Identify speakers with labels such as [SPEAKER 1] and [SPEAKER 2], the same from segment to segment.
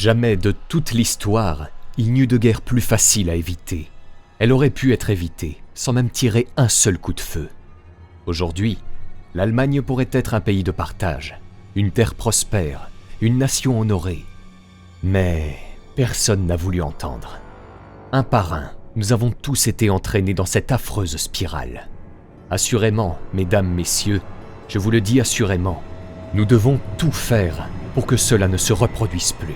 [SPEAKER 1] Jamais de toute l'histoire, il n'y eut de guerre plus facile à éviter. Elle aurait pu être évitée, sans même tirer un seul coup de feu. Aujourd'hui, l'Allemagne pourrait être un pays de partage, une terre prospère, une nation honorée. Mais personne n'a voulu entendre. Un par un, nous avons tous été entraînés dans cette affreuse spirale. Assurément, mesdames, messieurs, je vous le dis assurément, nous devons tout faire pour que cela ne se reproduise plus.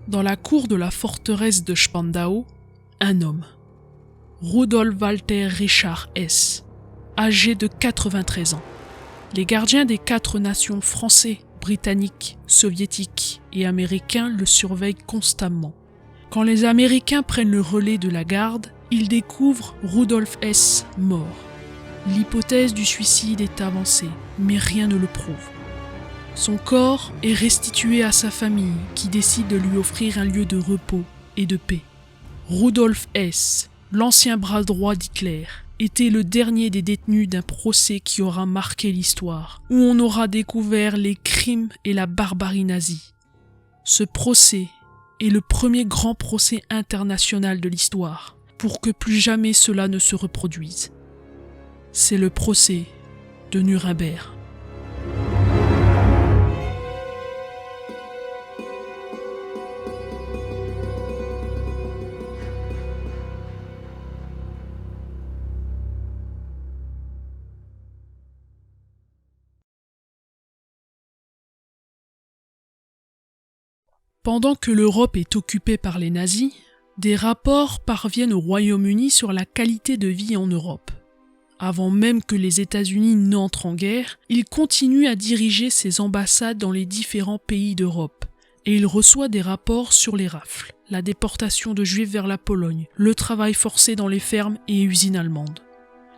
[SPEAKER 2] Dans la cour de la forteresse de Spandau, un homme, Rudolf Walter Richard Hess, âgé de 93 ans. Les gardiens des 4 nations français, britanniques, soviétiques et américains le surveillent constamment. Quand les Américains prennent le relais de la garde, ils découvrent Rudolf Hess mort. L'hypothèse du suicide est avancée, mais rien ne le prouve. Son corps est restitué à sa famille qui décide de lui offrir un lieu de repos et de paix. Rudolf Hess, l'ancien bras droit d'Hitler, était le dernier des détenus d'un procès qui aura marqué l'histoire, où on aura découvert les crimes et la barbarie nazie. Ce procès est le premier grand procès international de l'histoire, pour que plus jamais cela ne se reproduise. C'est le procès de Nuremberg. Pendant que l'Europe est occupée par les nazis, des rapports parviennent au Royaume-Uni sur la qualité de vie en Europe. Avant même que les États-Unis n'entrent en guerre, il continue à diriger ses ambassades dans les différents pays d'Europe, et il reçoit des rapports sur les rafles, la déportation de Juifs vers la Pologne, le travail forcé dans les fermes et usines allemandes.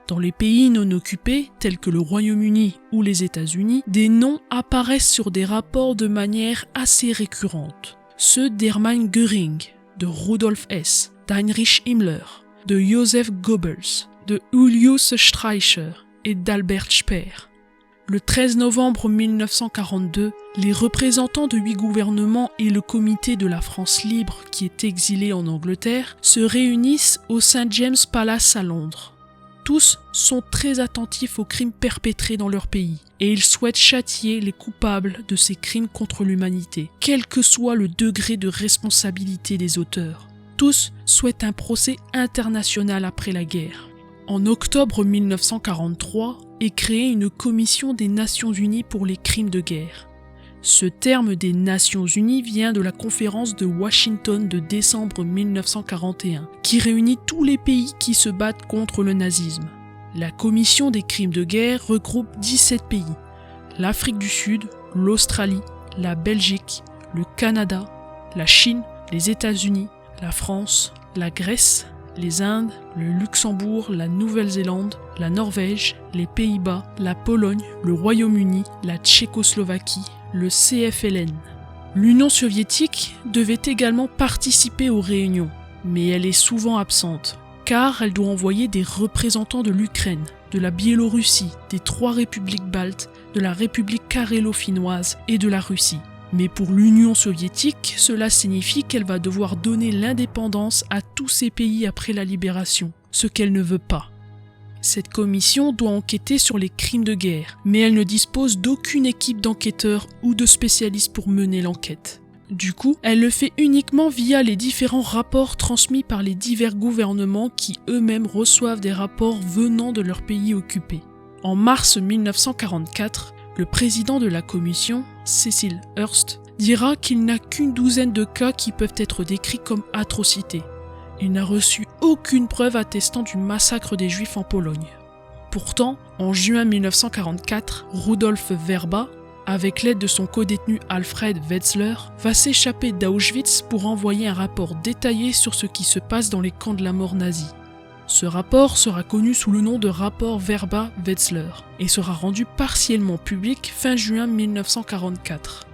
[SPEAKER 2] Dans les pays non occupés, tels que le Royaume-Uni ou les États-Unis, des noms apparaissent sur des rapports de manière assez récurrente. Ceux d'Hermann Göring, de Rudolf Hess, d'Heinrich Himmler, de Joseph Goebbels, de Julius Streicher et d'Albert Speer. Le 13 novembre 1942, les représentants de 8 gouvernements et le comité de la France libre, qui est exilé en Angleterre, se réunissent au St. James Palace à Londres. Tous sont très attentifs aux crimes perpétrés dans leur pays et ils souhaitent châtier les coupables de ces crimes contre l'humanité, quel que soit le degré de responsabilité des auteurs. Tous souhaitent un procès international après la guerre. En octobre 1943 est créée une commission des Nations Unies pour les crimes de guerre. Ce terme des Nations Unies vient de la conférence de Washington de décembre 1941, qui réunit tous les pays qui se battent contre le nazisme. La commission des crimes de guerre regroupe 17 pays, l'Afrique du Sud, l'Australie, la Belgique, le Canada, la Chine, les États-Unis, la France, la Grèce, les Indes, le Luxembourg, la Nouvelle-Zélande, la Norvège, les Pays-Bas, la Pologne, le Royaume-Uni, la Tchécoslovaquie, le CFLN. L'Union soviétique devait également participer aux réunions, mais elle est souvent absente, car elle doit envoyer des représentants de l'Ukraine, de la Biélorussie, des 3 républiques baltes, de la République carélo-finnoise et de la Russie. Mais pour l'Union soviétique, cela signifie qu'elle va devoir donner l'indépendance à tous ces pays après la libération, ce qu'elle ne veut pas. Cette commission doit enquêter sur les crimes de guerre, mais elle ne dispose d'aucune équipe d'enquêteurs ou de spécialistes pour mener l'enquête. Du coup, elle le fait uniquement via les différents rapports transmis par les divers gouvernements qui eux-mêmes reçoivent des rapports venant de leur pays occupé. En mars 1944, le président de la commission, Cecil Hurst, dira qu'il n'a qu'une douzaine de cas qui peuvent être décrits comme atrocités. Il n'a reçu aucune preuve attestant du massacre des Juifs en Pologne. Pourtant, en juin 1944, Rudolf Werba, avec l'aide de son codétenu Alfred Wetzler, va s'échapper d'Auschwitz pour envoyer un rapport détaillé sur ce qui se passe dans les camps de la mort nazis. Ce rapport sera connu sous le nom de rapport Werba-Wetzler et sera rendu partiellement public fin juin 1944.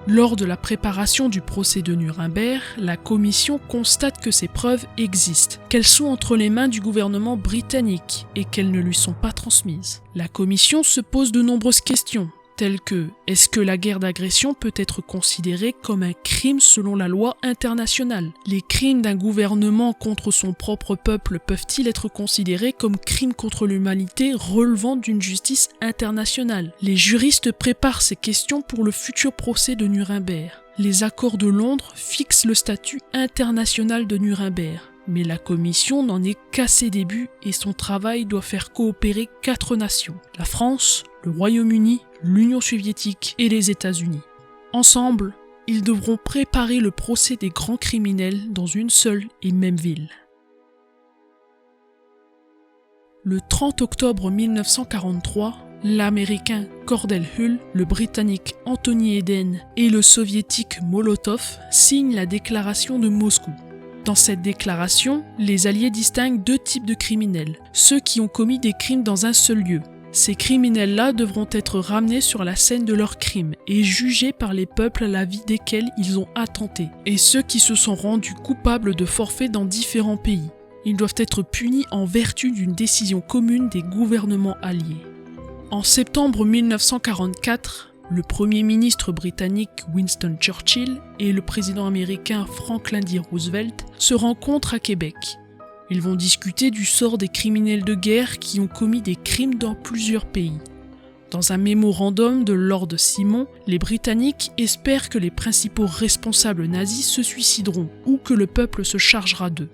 [SPEAKER 2] Lors de la préparation du procès de Nuremberg, la commission constate que ces preuves existent, qu'elles sont entre les mains du gouvernement britannique et qu'elles ne lui sont pas transmises. La commission se pose de nombreuses questions, telles que est-ce que la guerre d'agression peut être considérée comme un crime selon la loi internationale? Les crimes d'un gouvernement contre son propre peuple peuvent-ils être considérés comme crimes contre l'humanité relevant d'une justice internationale? Les juristes préparent ces questions pour le futur procès de Nuremberg. Les accords de Londres fixent le statut international de Nuremberg. Mais la commission n'en est qu'à ses débuts et son travail doit faire coopérer 4 nations, la France, le Royaume-Uni, l'Union soviétique et les États-Unis. Ensemble, ils devront préparer le procès des grands criminels dans une seule et même ville. Le 30 octobre 1943, l'Américain Cordell Hull, le Britannique Anthony Eden et le Soviétique Molotov signent la déclaration de Moscou. Dans cette déclaration, les Alliés distinguent 2 types de criminels, ceux qui ont commis des crimes dans un seul lieu. Ces criminels-là devront être ramenés sur la scène de leurs crimes et jugés par les peuples à la vie desquels ils ont attenté, et ceux qui se sont rendus coupables de forfaits dans différents pays. Ils doivent être punis en vertu d'une décision commune des gouvernements alliés. En septembre 1944, le Premier ministre britannique Winston Churchill et le président américain Franklin D. Roosevelt se rencontrent à Québec. Ils vont discuter du sort des criminels de guerre qui ont commis des crimes dans plusieurs pays. Dans un mémorandum de Lord Simon, les Britanniques espèrent que les principaux responsables nazis se suicideront ou que le peuple se chargera d'eux.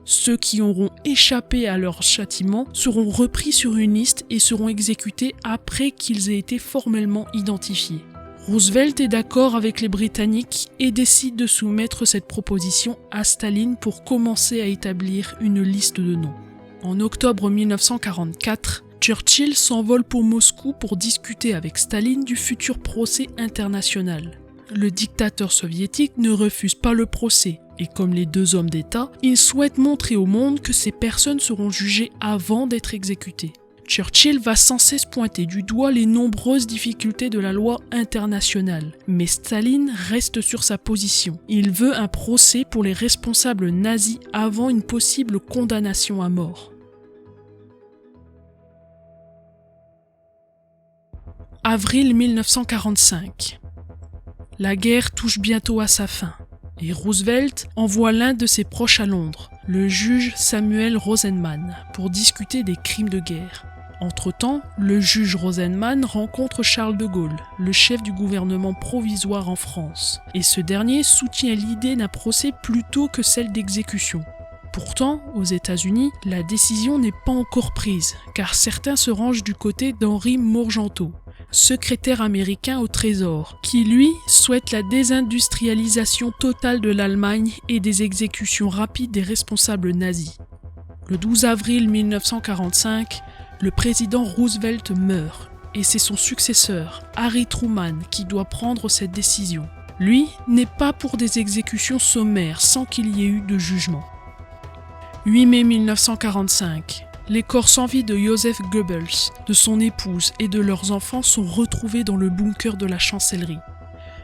[SPEAKER 2] Ceux qui auront échappé à leur châtiment seront repris sur une liste et seront exécutés après qu'ils aient été formellement identifiés. Roosevelt est d'accord avec les Britanniques et décide de soumettre cette proposition à Staline pour commencer à établir une liste de noms. En octobre 1944, Churchill s'envole pour Moscou pour discuter avec Staline du futur procès international. Le dictateur soviétique ne refuse pas le procès. Et comme les 2 hommes d'État, il souhaite montrer au monde que ces personnes seront jugées avant d'être exécutées. Churchill va sans cesse pointer du doigt les nombreuses difficultés de la loi internationale, mais Staline reste sur sa position. Il veut un procès pour les responsables nazis avant une possible condamnation à mort. Avril 1945. La guerre touche bientôt à sa fin. Et Roosevelt envoie l'un de ses proches à Londres, le juge Samuel Rosenman, pour discuter des crimes de guerre. Entre-temps, le juge Rosenman rencontre Charles de Gaulle, le chef du gouvernement provisoire en France, et ce dernier soutient l'idée d'un procès plutôt que celle d'exécution. Pourtant, aux États-Unis, la décision n'est pas encore prise, car certains se rangent du côté d'Henry Morgenthau, secrétaire américain au Trésor, qui lui souhaite la désindustrialisation totale de l'Allemagne et des exécutions rapides des responsables nazis. Le 12 avril 1945, le président Roosevelt meurt, et c'est son successeur, Harry Truman, qui doit prendre cette décision. Lui n'est pas pour des exécutions sommaires sans qu'il y ait eu de jugement. 8 mai 1945. Les corps sans vie de Joseph Goebbels, de son épouse et de leurs enfants sont retrouvés dans le bunker de la chancellerie.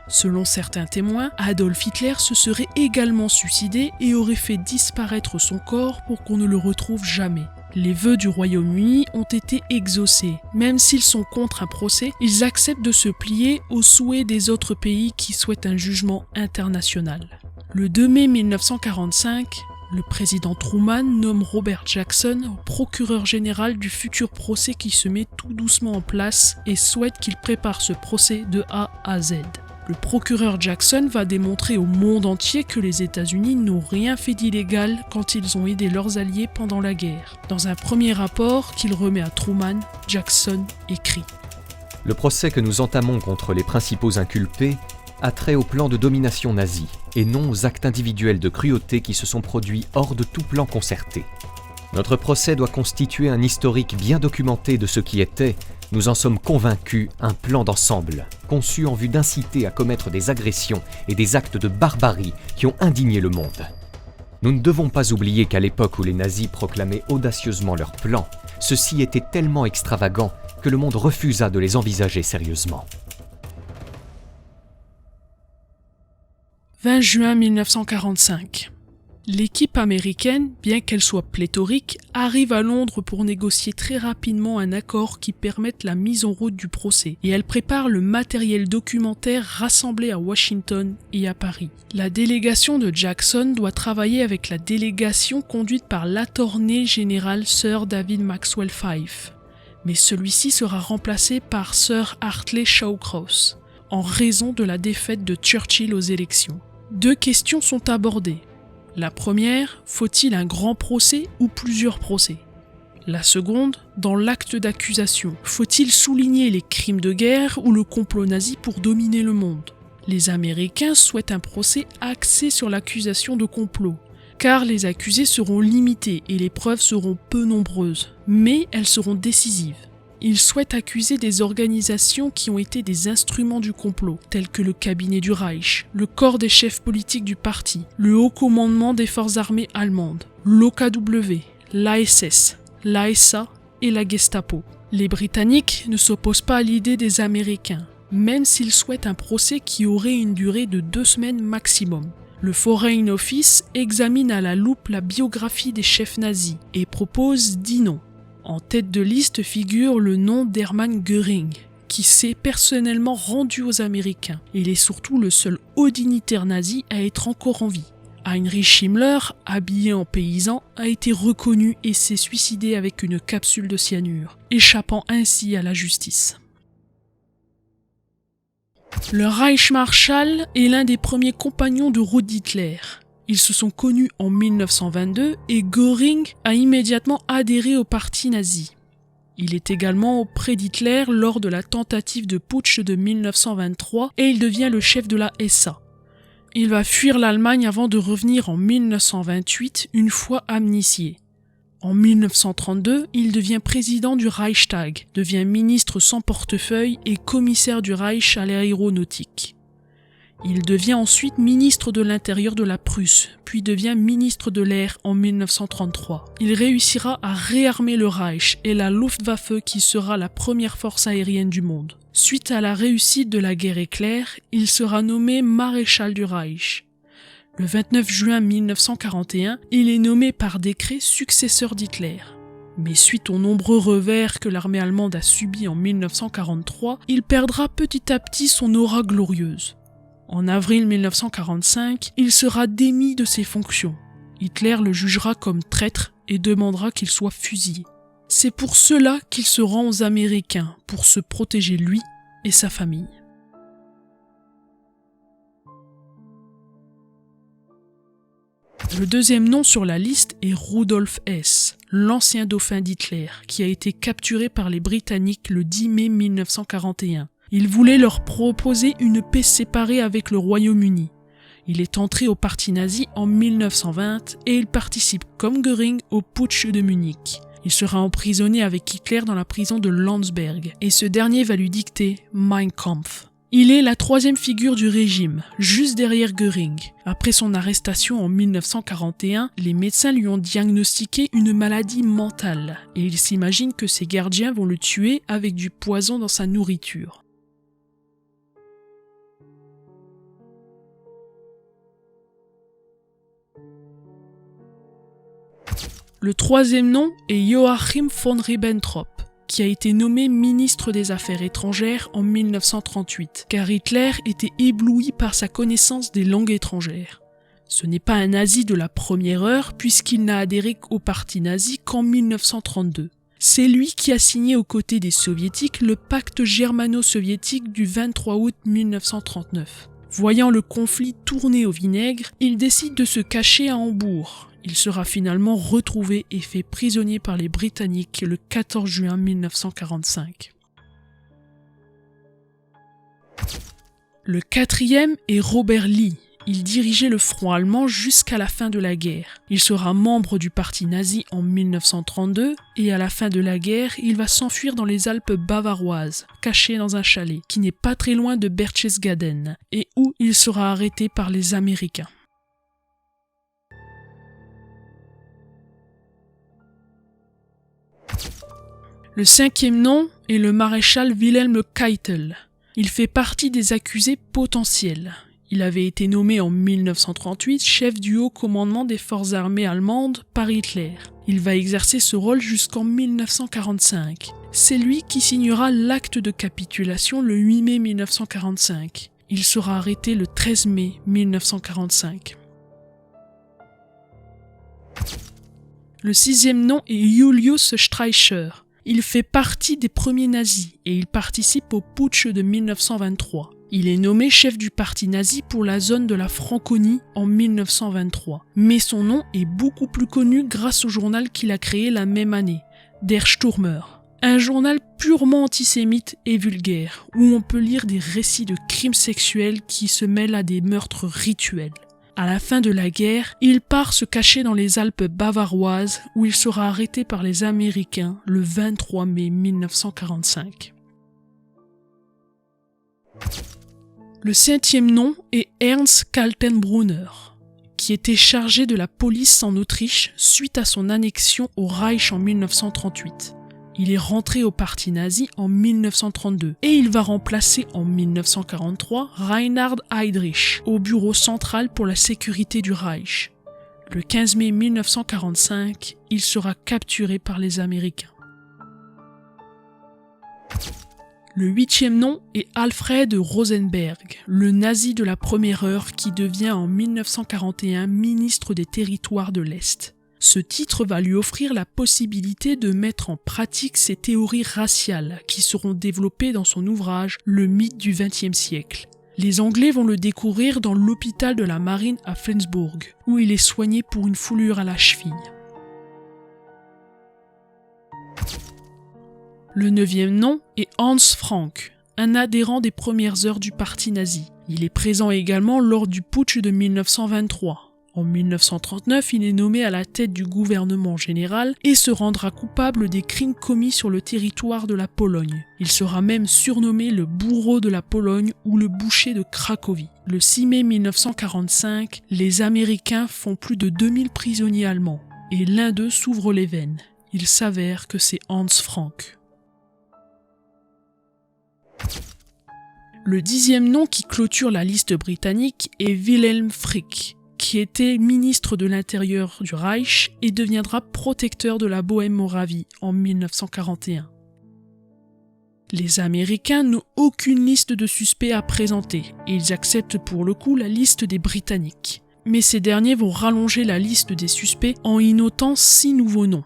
[SPEAKER 2] Selon certains témoins, Adolf Hitler se serait également suicidé et aurait fait disparaître son corps pour qu'on ne le retrouve jamais. Les vœux du Royaume-Uni ont été exaucés. Même s'ils sont contre un procès, ils acceptent de se plier aux souhaits des autres pays qui souhaitent un jugement international. Le 2 mai 1945, le président Truman nomme Robert Jackson procureur général du futur procès qui se met tout doucement en place et souhaite qu'il prépare ce procès de A à Z. Le procureur Jackson va démontrer au monde entier que les États-Unis n'ont rien fait d'illégal quand ils ont aidé leurs alliés pendant la guerre. Dans un premier rapport qu'il remet à Truman, Jackson écrit :
[SPEAKER 1] Le procès que nous entamons contre les principaux inculpés a trait au plan de domination nazi et non aux actes individuels de cruauté qui se sont produits hors de tout plan concerté. Notre procès doit constituer un historique bien documenté de ce qui était, nous en sommes convaincus, un plan d'ensemble, conçu en vue d'inciter à commettre des agressions et des actes de barbarie qui ont indigné le monde. Nous ne devons pas oublier qu'à l'époque où les nazis proclamaient audacieusement leurs plans, ceux-ci étaient tellement extravagants que le monde refusa de les envisager sérieusement.
[SPEAKER 2] 20 juin 1945. L'équipe américaine, bien qu'elle soit pléthorique, arrive à Londres pour négocier très rapidement un accord qui permette la mise en route du procès, et elle prépare le matériel documentaire rassemblé à Washington et à Paris. La délégation de Jackson doit travailler avec la délégation conduite par l'attorney général Sir David Maxwell Fyfe, mais celui-ci sera remplacé par Sir Hartley Shawcross, en raison de la défaite de Churchill aux élections. 2 questions sont abordées. La première, faut-il un grand procès ou plusieurs procès? La seconde, dans l'acte d'accusation, faut-il souligner les crimes de guerre ou le complot nazi pour dominer le monde? Les Américains souhaitent un procès axé sur l'accusation de complot, car les accusés seront limités et les preuves seront peu nombreuses, mais elles seront décisives. Ils souhaitent accuser des organisations qui ont été des instruments du complot, tels que le cabinet du Reich, le corps des chefs politiques du parti, le haut commandement des forces armées allemandes, l'OKW, l'ASS, l'ASA et la Gestapo. Les Britanniques ne s'opposent pas à l'idée des Américains, même s'ils souhaitent un procès qui aurait une durée de 2 semaines maximum. Le Foreign Office examine à la loupe la biographie des chefs nazis et propose 10 noms. En tête de liste figure le nom d'Hermann Göring, qui s'est personnellement rendu aux Américains. Il est surtout le seul haut dignitaire nazi à être encore en vie. Heinrich Himmler, habillé en paysan, a été reconnu et s'est suicidé avec une capsule de cyanure, échappant ainsi à la justice. Le Reichsmarschall est l'un des premiers compagnons de route d'Hitler. Ils se sont connus en 1922 et Göring a immédiatement adhéré au parti nazi. Il est également auprès d'Hitler lors de la tentative de putsch de 1923 et il devient le chef de la SA. Il va fuir l'Allemagne avant de revenir en 1928 une fois amnistié. En 1932, il devient président du Reichstag, devient ministre sans portefeuille et commissaire du Reich à l'aéronautique. Il devient ensuite ministre de l'Intérieur de la Prusse, puis devient ministre de l'Air en 1933. Il réussira à réarmer le Reich et la Luftwaffe qui sera la première force aérienne du monde. Suite à la réussite de la guerre éclair, il sera nommé maréchal du Reich. Le 29 juin 1941, il est nommé par décret successeur d'Hitler. Mais suite aux nombreux revers que l'armée allemande a subis en 1943, il perdra petit à petit son aura glorieuse. En avril 1945, il sera démis de ses fonctions. Hitler le jugera comme traître et demandera qu'il soit fusillé. C'est pour cela qu'il se rend aux Américains, pour se protéger lui et sa famille. Le deuxième nom sur la liste est Rudolf Hess, l'ancien dauphin d'Hitler, qui a été capturé par les Britanniques le 10 mai 1941. Il voulait leur proposer une paix séparée avec le Royaume-Uni. Il est entré au parti nazi en 1920 et il participe comme Göring au putsch de Munich. Il sera emprisonné avec Hitler dans la prison de Landsberg et ce dernier va lui dicter Mein Kampf. Il est la 3e figure du régime, juste derrière Göring. Après son arrestation en 1941, les médecins lui ont diagnostiqué une maladie mentale et il s'imagine que ses gardiens vont le tuer avec du poison dans sa nourriture. Le 3e nom est Joachim von Ribbentrop, qui a été nommé ministre des Affaires étrangères en 1938, car Hitler était ébloui par sa connaissance des langues étrangères. Ce n'est pas un nazi de la première heure, puisqu'il n'a adhéré au parti nazi qu'en 1932. C'est lui qui a signé aux côtés des soviétiques le pacte germano-soviétique du 23 août 1939. Voyant le conflit tourner au vinaigre, il décide de se cacher à Hambourg. Il sera finalement retrouvé et fait prisonnier par les Britanniques le 14 juin 1945. Le 4e est Robert Lee. Il dirigeait le front allemand jusqu'à la fin de la guerre. Il sera membre du parti nazi en 1932 et à la fin de la guerre, il va s'enfuir dans les Alpes bavaroises, caché dans un chalet qui n'est pas très loin de Berchtesgaden et où il sera arrêté par les Américains. Le 5e nom est le maréchal Wilhelm Keitel. Il fait partie des accusés potentiels. Il avait été nommé en 1938 chef du haut commandement des forces armées allemandes par Hitler. Il va exercer ce rôle jusqu'en 1945. C'est lui qui signera l'acte de capitulation le 8 mai 1945. Il sera arrêté le 13 mai 1945. Le sixième nom est Julius Streicher. Il fait partie des premiers nazis et il participe au putsch de 1923. Il est nommé chef du parti nazi pour la zone de la Franconie en 1923. Mais son nom est beaucoup plus connu grâce au journal qu'il a créé la même année, Der Stürmer. Un journal purement antisémite et vulgaire, où on peut lire des récits de crimes sexuels qui se mêlent à des meurtres rituels. À la fin de la guerre, il part se cacher dans les Alpes bavaroises où il sera arrêté par les Américains le 23 mai 1945. Le septième nom est Ernst Kaltenbrunner, qui était chargé de la police en Autriche suite à son annexion au Reich en 1938. Il est rentré au parti nazi en 1932 et il va remplacer en 1943 Reinhard Heydrich au bureau central pour la sécurité du Reich. Le 15 mai 1945, il sera capturé par les Américains. Le huitième nom est Alfred Rosenberg, le nazi de la première heure qui devient en 1941 ministre des Territoires de l'Est. Ce titre va lui offrir la possibilité de mettre en pratique ses théories raciales qui seront développées dans son ouvrage « Le mythe du XXe siècle ». Les Anglais vont le découvrir dans l'hôpital de la marine à Flensburg, où il est soigné pour une foulure à la cheville. Le neuvième nom est Hans Frank, un adhérent des premières heures du parti nazi. Il est présent également lors du putsch de 1923. En 1939, il est nommé à la tête du gouvernement général et se rendra coupable des crimes commis sur le territoire de la Pologne. Il sera même surnommé le bourreau de la Pologne ou le boucher de Cracovie. Le 6 mai 1945, les Américains font plus de 2000 prisonniers allemands et l'un d'eux s'ouvre les veines. Il s'avère que c'est Hans Frank. Le dixième nom qui clôture la liste britannique est Wilhelm Frick, qui était ministre de l'Intérieur du Reich et deviendra protecteur de la Bohême-Moravie en 1941. Les Américains n'ont aucune liste de suspects à présenter et ils acceptent pour le coup la liste des Britanniques. Mais ces derniers vont rallonger la liste des suspects en y notant 6 nouveaux noms.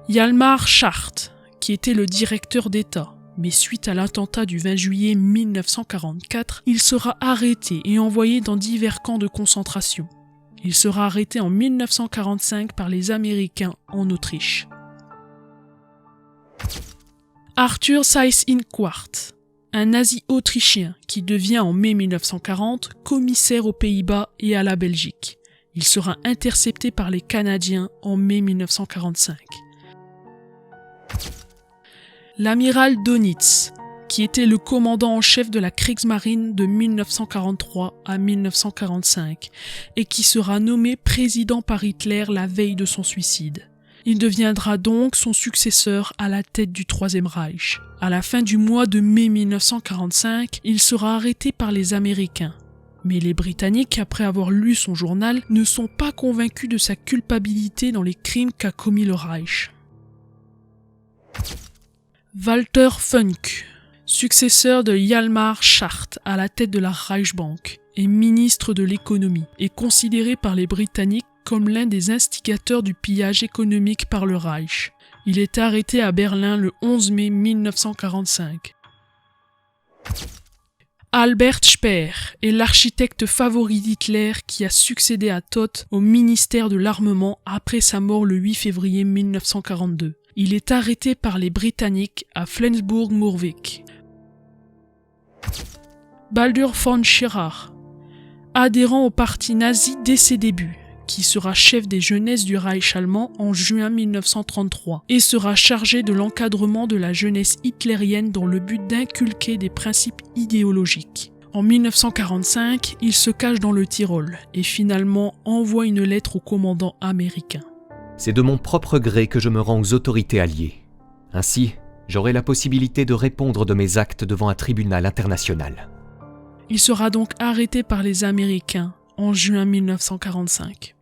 [SPEAKER 2] Hjalmar Schacht, qui était le directeur d'État. Mais suite à l'attentat du 20 juillet 1944, il sera arrêté et envoyé dans divers camps de concentration. Il sera arrêté en 1945 par les Américains en Autriche. Arthur Seyss-Inquart, un nazi autrichien qui devient en mai 1940 commissaire aux Pays-Bas et à la Belgique. Il sera intercepté par les Canadiens en mai 1945. L'amiral Dönitz, qui était le commandant en chef de la Kriegsmarine de 1943 à 1945 et qui sera nommé président par Hitler la veille de son suicide. Il deviendra donc son successeur à la tête du Troisième Reich. À la fin du mois de mai 1945, il sera arrêté par les Américains. Mais les Britanniques, après avoir lu son journal, ne sont pas convaincus de sa culpabilité dans les crimes qu'a commis le Reich. Walter Funk, successeur de Hjalmar Schacht à la tête de la Reichsbank et ministre de l'économie, est considéré par les Britanniques comme l'un des instigateurs du pillage économique par le Reich. Il est arrêté à Berlin le 11 mai 1945. Albert Speer est l'architecte favori d'Hitler qui a succédé à Todt au ministère de l'Armement après sa mort le 8 février 1942. Il est arrêté par les Britanniques à Flensburg-Moorvik. Baldur von Schirach, adhérent au parti nazi dès ses débuts, qui sera chef des jeunesses du Reich allemand en juin 1933 et sera chargé de l'encadrement de la jeunesse hitlérienne dans le but d'inculquer des principes idéologiques. En 1945, il se cache dans le Tyrol et finalement envoie une lettre au commandant américain.
[SPEAKER 1] C'est de mon propre gré que je me rends aux autorités alliées. Ainsi, j'aurai la possibilité de répondre de mes actes devant un tribunal international.
[SPEAKER 2] Il sera donc arrêté par les Américains en juin 1945.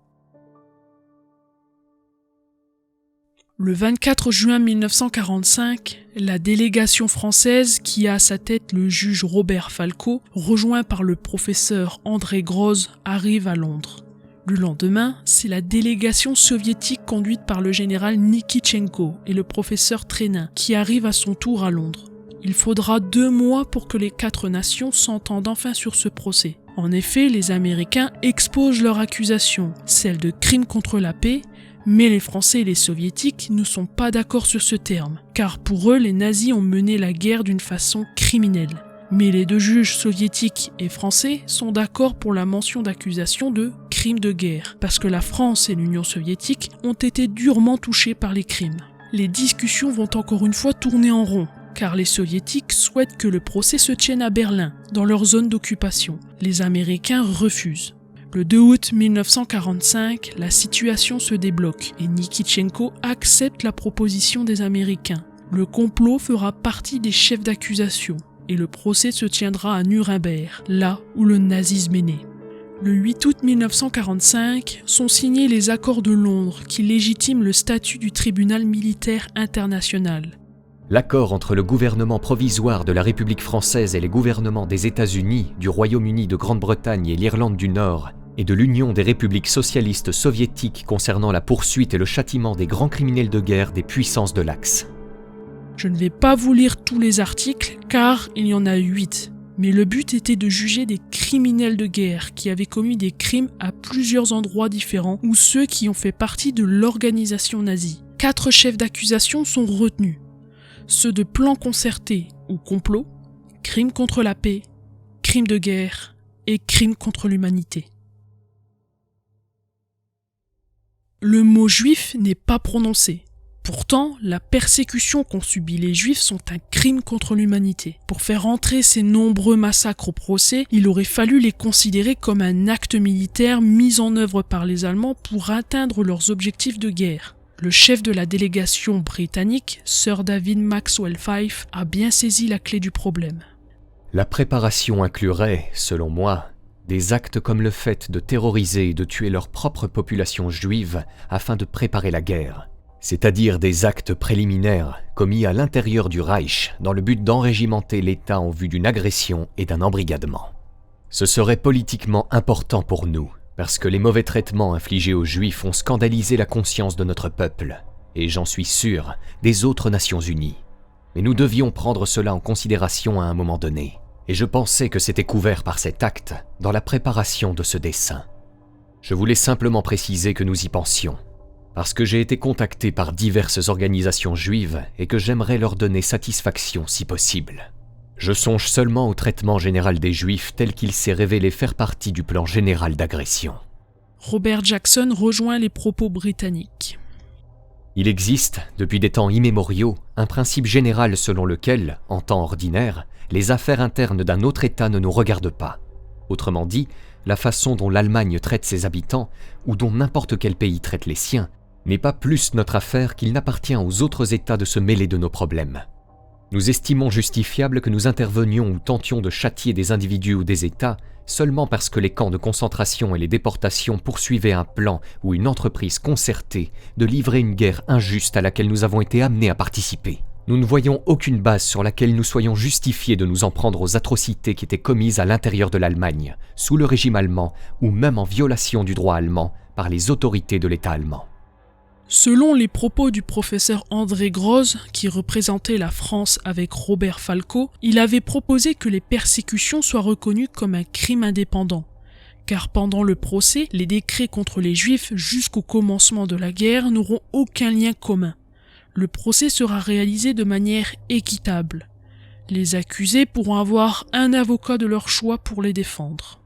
[SPEAKER 2] Le 24 juin 1945, la délégation française, qui a à sa tête le juge Robert Falco, rejoint par le professeur André Grosz, arrive à Londres. Le lendemain, c'est la délégation soviétique conduite par le général Nikitchenko et le professeur Trenin qui arrive à son tour à Londres. Il faudra 2 mois pour que les 4 nations s'entendent enfin sur ce procès. En effet, les Américains exposent leur accusation, celle de crime contre la paix, mais les Français et les Soviétiques ne sont pas d'accord sur ce terme, car pour eux, les nazis ont mené la guerre d'une façon criminelle. Mais les 2 juges soviétiques et français sont d'accord pour la mention d'accusation de crime de guerre, parce que la France et l'Union soviétique ont été durement touchés par les crimes. Les discussions vont encore une fois tourner en rond, car les soviétiques souhaitent que le procès se tienne à Berlin, dans leur zone d'occupation. Les Américains refusent. Le 2 août 1945, la situation se débloque et Nikitchenko accepte la proposition des Américains. Le complot fera partie des chefs d'accusation et le procès se tiendra à Nuremberg, là où le nazisme est né. Le 8 août 1945 sont signés les accords de Londres qui légitiment le statut du tribunal militaire international.
[SPEAKER 1] L'accord entre le gouvernement provisoire de la République française et les gouvernements des États-Unis, du Royaume-Uni de Grande-Bretagne et l'Irlande du Nord, et de l'Union des républiques socialistes soviétiques concernant la poursuite et le châtiment des grands criminels de guerre des puissances de l'Axe.
[SPEAKER 2] Je ne vais pas vous lire tous les articles, car il y en a 8. Mais le but était de juger des criminels de guerre qui avaient commis des crimes à plusieurs endroits différents ou ceux qui ont fait partie de l'organisation nazie. 4 chefs d'accusation sont retenus. Ceux de plan concerté ou complot, crimes contre la paix, crimes de guerre et crimes contre l'humanité. Le mot juif n'est pas prononcé. Pourtant, la persécution qu'ont subi les Juifs sont un crime contre l'humanité. Pour faire entrer ces nombreux massacres au procès, il aurait fallu les considérer comme un acte militaire mis en œuvre par les Allemands pour atteindre leurs objectifs de guerre. Le chef de la délégation britannique, Sir David Maxwell Fyfe, a bien saisi la clé du problème.
[SPEAKER 1] La préparation inclurait, selon moi, des actes comme le fait de terroriser et de tuer leur propre population juive afin de préparer la guerre. C'est-à-dire des actes préliminaires commis à l'intérieur du Reich dans le but d'enrégimenter l'État en vue d'une agression et d'un embrigadement. Ce serait politiquement important pour nous, parce que les mauvais traitements infligés aux Juifs ont scandalisé la conscience de notre peuple, et j'en suis sûr, des autres Nations Unies. Mais nous devions prendre cela en considération à un moment donné, et je pensais que c'était couvert par cet acte dans la préparation de ce dessein. Je voulais simplement préciser que nous y pensions, parce que j'ai été contacté par diverses organisations juives et que j'aimerais leur donner satisfaction si possible. Je songe seulement au traitement général des Juifs tel qu'il s'est révélé faire partie du plan général d'agression.
[SPEAKER 2] Robert Jackson rejoint les propos britanniques.
[SPEAKER 1] Il existe, depuis des temps immémoriaux, un principe général selon lequel, en temps ordinaire, les affaires internes d'un autre État ne nous regardent pas. Autrement dit, la façon dont l'Allemagne traite ses habitants, ou dont n'importe quel pays traite les siens, n'est pas plus notre affaire qu'il n'appartient aux autres États de se mêler de nos problèmes. Nous estimons justifiable que nous intervenions ou tentions de châtier des individus ou des États seulement parce que les camps de concentration et les déportations poursuivaient un plan ou une entreprise concertée de livrer une guerre injuste à laquelle nous avons été amenés à participer. Nous ne voyons aucune base sur laquelle nous soyons justifiés de nous en prendre aux atrocités qui étaient commises à l'intérieur de l'Allemagne, sous le régime allemand ou même en violation du droit allemand par les autorités de l'État allemand.
[SPEAKER 2] Selon les propos du professeur André Grosz, qui représentait la France avec Robert Falco, il avait proposé que les persécutions soient reconnues comme un crime indépendant. Car pendant le procès, les décrets contre les Juifs jusqu'au commencement de la guerre n'auront aucun lien commun. Le procès sera réalisé de manière équitable. Les accusés pourront avoir un avocat de leur choix pour les défendre.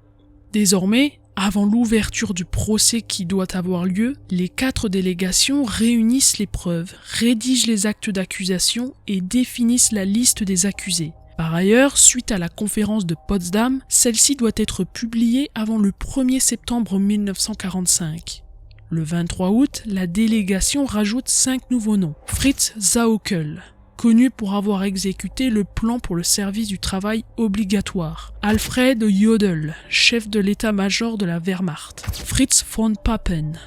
[SPEAKER 2] Désormais, avant l'ouverture du procès qui doit avoir lieu, les 4 délégations réunissent les preuves, rédigent les actes d'accusation et définissent la liste des accusés. Par ailleurs, suite à la conférence de Potsdam, celle-ci doit être publiée avant le 1er septembre 1945. Le 23 août, la délégation rajoute 5 nouveaux noms. Fritz Sauckel, connu pour avoir exécuté le plan pour le service du travail obligatoire. Alfred Jodl, chef de l'état-major de la Wehrmacht. Fritz von Papen,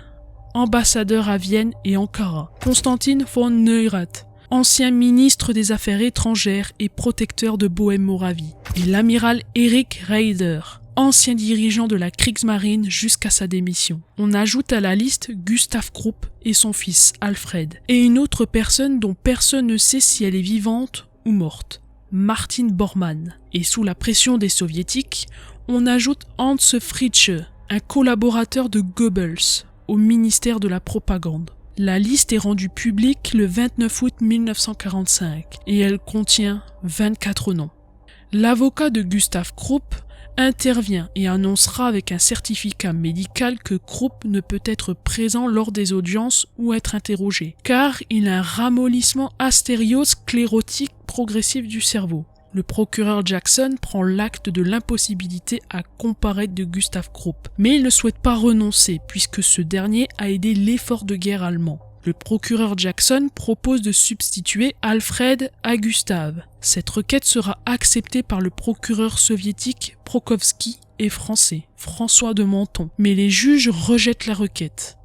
[SPEAKER 2] ambassadeur à Vienne et Ankara. Konstantin von Neurath, ancien ministre des Affaires étrangères et protecteur de Bohême-Moravie. Et l'amiral Erich Raeder, ancien dirigeant de la Kriegsmarine jusqu'à sa démission. On ajoute à la liste Gustav Krupp et son fils Alfred, et une autre personne dont personne ne sait si elle est vivante ou morte, Martin Bormann. Et sous la pression des soviétiques, on ajoute Hans Fritzsche, un collaborateur de Goebbels, au ministère de la Propagande. La liste est rendue publique le 29 août 1945, et elle contient 24 noms. L'avocat de Gustav Krupp intervient et annoncera avec un certificat médical que Krupp ne peut être présent lors des audiences ou être interrogé, car il a un ramollissement astério-sclérotique progressif du cerveau. Le procureur Jackson prend l'acte de l'impossibilité à comparaître de Gustav Krupp, mais il ne souhaite pas renoncer puisque ce dernier a aidé l'effort de guerre allemand. Le procureur Jackson propose de substituer Alfred à Gustav. Cette requête sera acceptée par le procureur soviétique Prokofsky et français François de Menton, mais les juges rejettent la requête.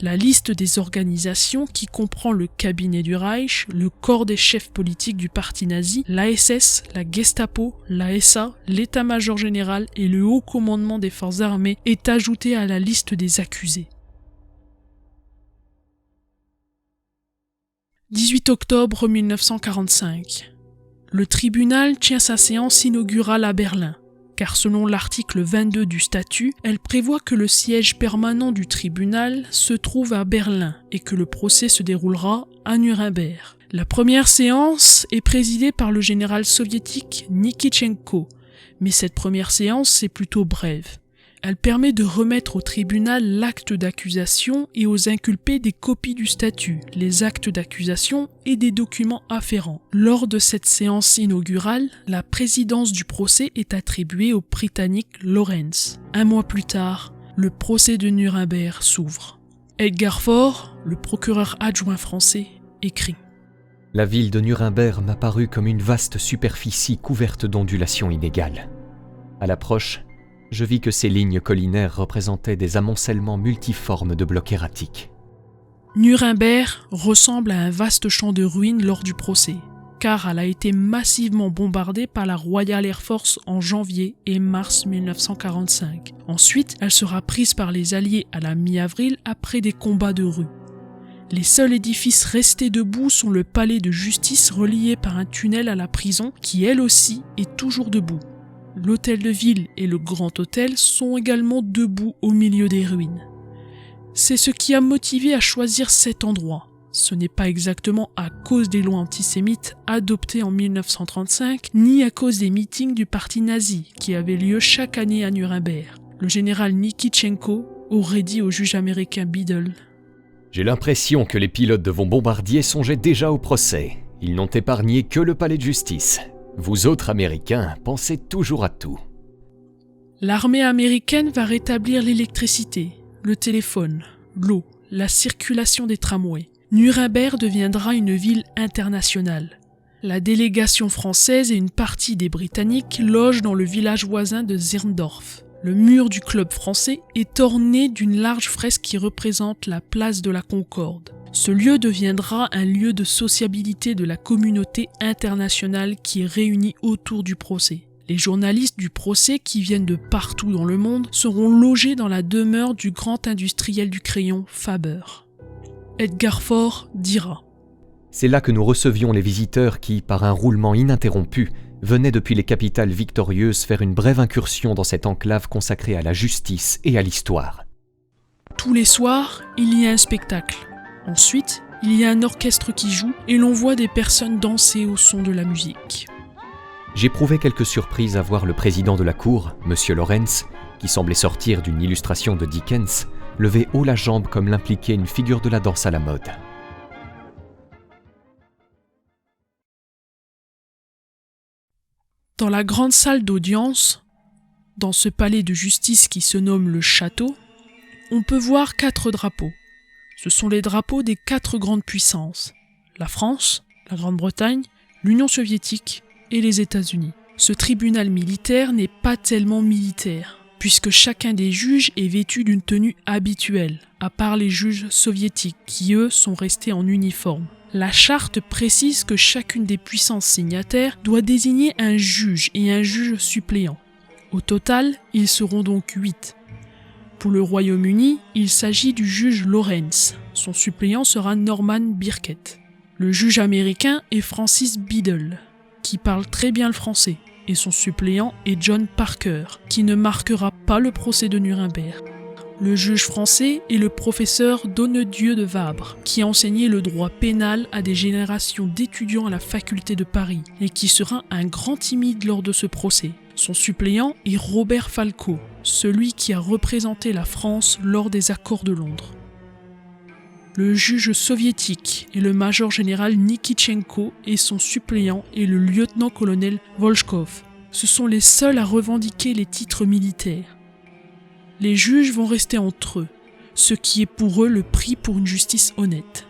[SPEAKER 2] La liste des organisations qui comprend le cabinet du Reich, le corps des chefs politiques du parti nazi, la SS, la Gestapo, la SA, l'état-major général et le haut commandement des forces armées est ajoutée à la liste des accusés. 18 octobre 1945. Le tribunal tient sa séance inaugurale à Berlin, car selon l'article 22 du statut, elle prévoit que le siège permanent du tribunal se trouve à Berlin et que le procès se déroulera à Nuremberg. La première séance est présidée par le général soviétique Nikitchenko, mais cette première séance est plutôt brève. Elle permet de remettre au tribunal l'acte d'accusation et aux inculpés des copies du statut, les actes d'accusation et des documents afférents. Lors de cette séance inaugurale, la présidence du procès est attribuée au Britannique Lawrence. Un mois plus tard, le procès de Nuremberg s'ouvre. Edgar Faure, le procureur adjoint français, écrit :
[SPEAKER 1] La ville de Nuremberg m'a paru comme une vaste superficie couverte d'ondulations inégales. À l'approche, je vis que ces lignes collinaires représentaient des amoncellements multiformes de blocs erratiques.
[SPEAKER 2] Nuremberg ressemble à un vaste champ de ruines lors du procès, car elle a été massivement bombardée par la Royal Air Force en janvier et mars 1945. Ensuite, elle sera prise par les Alliés à la mi-avril après des combats de rue. Les seuls édifices restés debout sont le palais de justice relié par un tunnel à la prison qui, elle aussi, est toujours debout. L'hôtel de ville et le grand hôtel sont également debout au milieu des ruines. C'est ce qui a motivé à choisir cet endroit. Ce n'est pas exactement à cause des lois antisémites adoptées en 1935, ni à cause des meetings du parti nazi qui avaient lieu chaque année à Nuremberg. Le général Nikitchenko aurait dit au juge américain Biddle :
[SPEAKER 1] J'ai l'impression que les pilotes de vos bombardiers songeaient déjà au procès. Ils n'ont épargné que le palais de justice. Vous autres Américains pensez toujours à tout.
[SPEAKER 2] L'armée américaine va rétablir l'électricité, le téléphone, l'eau, la circulation des tramways. Nuremberg deviendra une ville internationale. La délégation française et une partie des Britanniques logent dans le village voisin de Zirndorf. Le mur du club français est orné d'une large fresque qui représente la place de la Concorde. Ce lieu deviendra un lieu de sociabilité de la communauté internationale qui est réunie autour du procès. Les journalistes du procès qui viennent de partout dans le monde seront logés dans la demeure du grand industriel du crayon Faber. Edgar Faure dira :
[SPEAKER 1] C'est là que nous recevions les visiteurs qui, par un roulement ininterrompu, venaient depuis les capitales victorieuses faire une brève incursion dans cette enclave consacrée à la justice et à l'histoire.
[SPEAKER 2] Tous les soirs, il y a un spectacle. Ensuite, il y a un orchestre qui joue et l'on voit des personnes danser au son de la musique.
[SPEAKER 1] J'éprouvais quelques surprises à voir le président de la cour, M. Lawrence, qui semblait sortir d'une illustration de Dickens, lever haut la jambe comme l'impliquait une figure de la danse à la mode.
[SPEAKER 2] Dans la grande salle d'audience, dans ce palais de justice qui se nomme le château, on peut voir 4 drapeaux. Ce sont les drapeaux des 4 grandes puissances, la France, la Grande-Bretagne, l'Union soviétique et les États-Unis. Ce tribunal militaire n'est pas tellement militaire, puisque chacun des juges est vêtu d'une tenue habituelle, à part les juges soviétiques qui, eux, sont restés en uniforme. La charte précise que chacune des puissances signataires doit désigner un juge et un juge suppléant. Au total, ils seront donc 8. Pour le Royaume-Uni, il s'agit du juge Lawrence. Son suppléant sera Norman Birkett. Le juge américain est Francis Biddle, qui parle très bien le français, et son suppléant est John Parker, qui ne marquera pas le procès de Nuremberg. Le juge français est le professeur Donnedieu de Vabre, qui a enseigné le droit pénal à des générations d'étudiants à la faculté de Paris, et qui sera un grand timide lors de ce procès. Son suppléant est Robert Falco, celui qui a représenté la France lors des accords de Londres. Le juge soviétique est le major général Nikitchenko et son suppléant est le lieutenant-colonel Volchkov. Ce sont les seuls à revendiquer les titres militaires. Les juges vont rester entre eux, ce qui est pour eux le prix pour une justice honnête.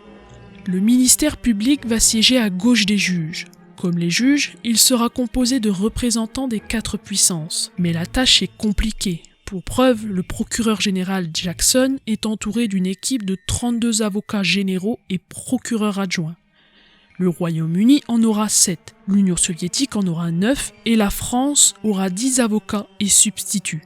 [SPEAKER 2] Le ministère public va siéger à gauche des juges. Comme les juges, il sera composé de représentants des 4 puissances. Mais la tâche est compliquée. Pour preuve, le procureur général Jackson est entouré d'une équipe de 32 avocats généraux et procureurs adjoints. Le Royaume-Uni en aura 7, l'Union soviétique en aura 9 et la France aura 10 avocats et substituts.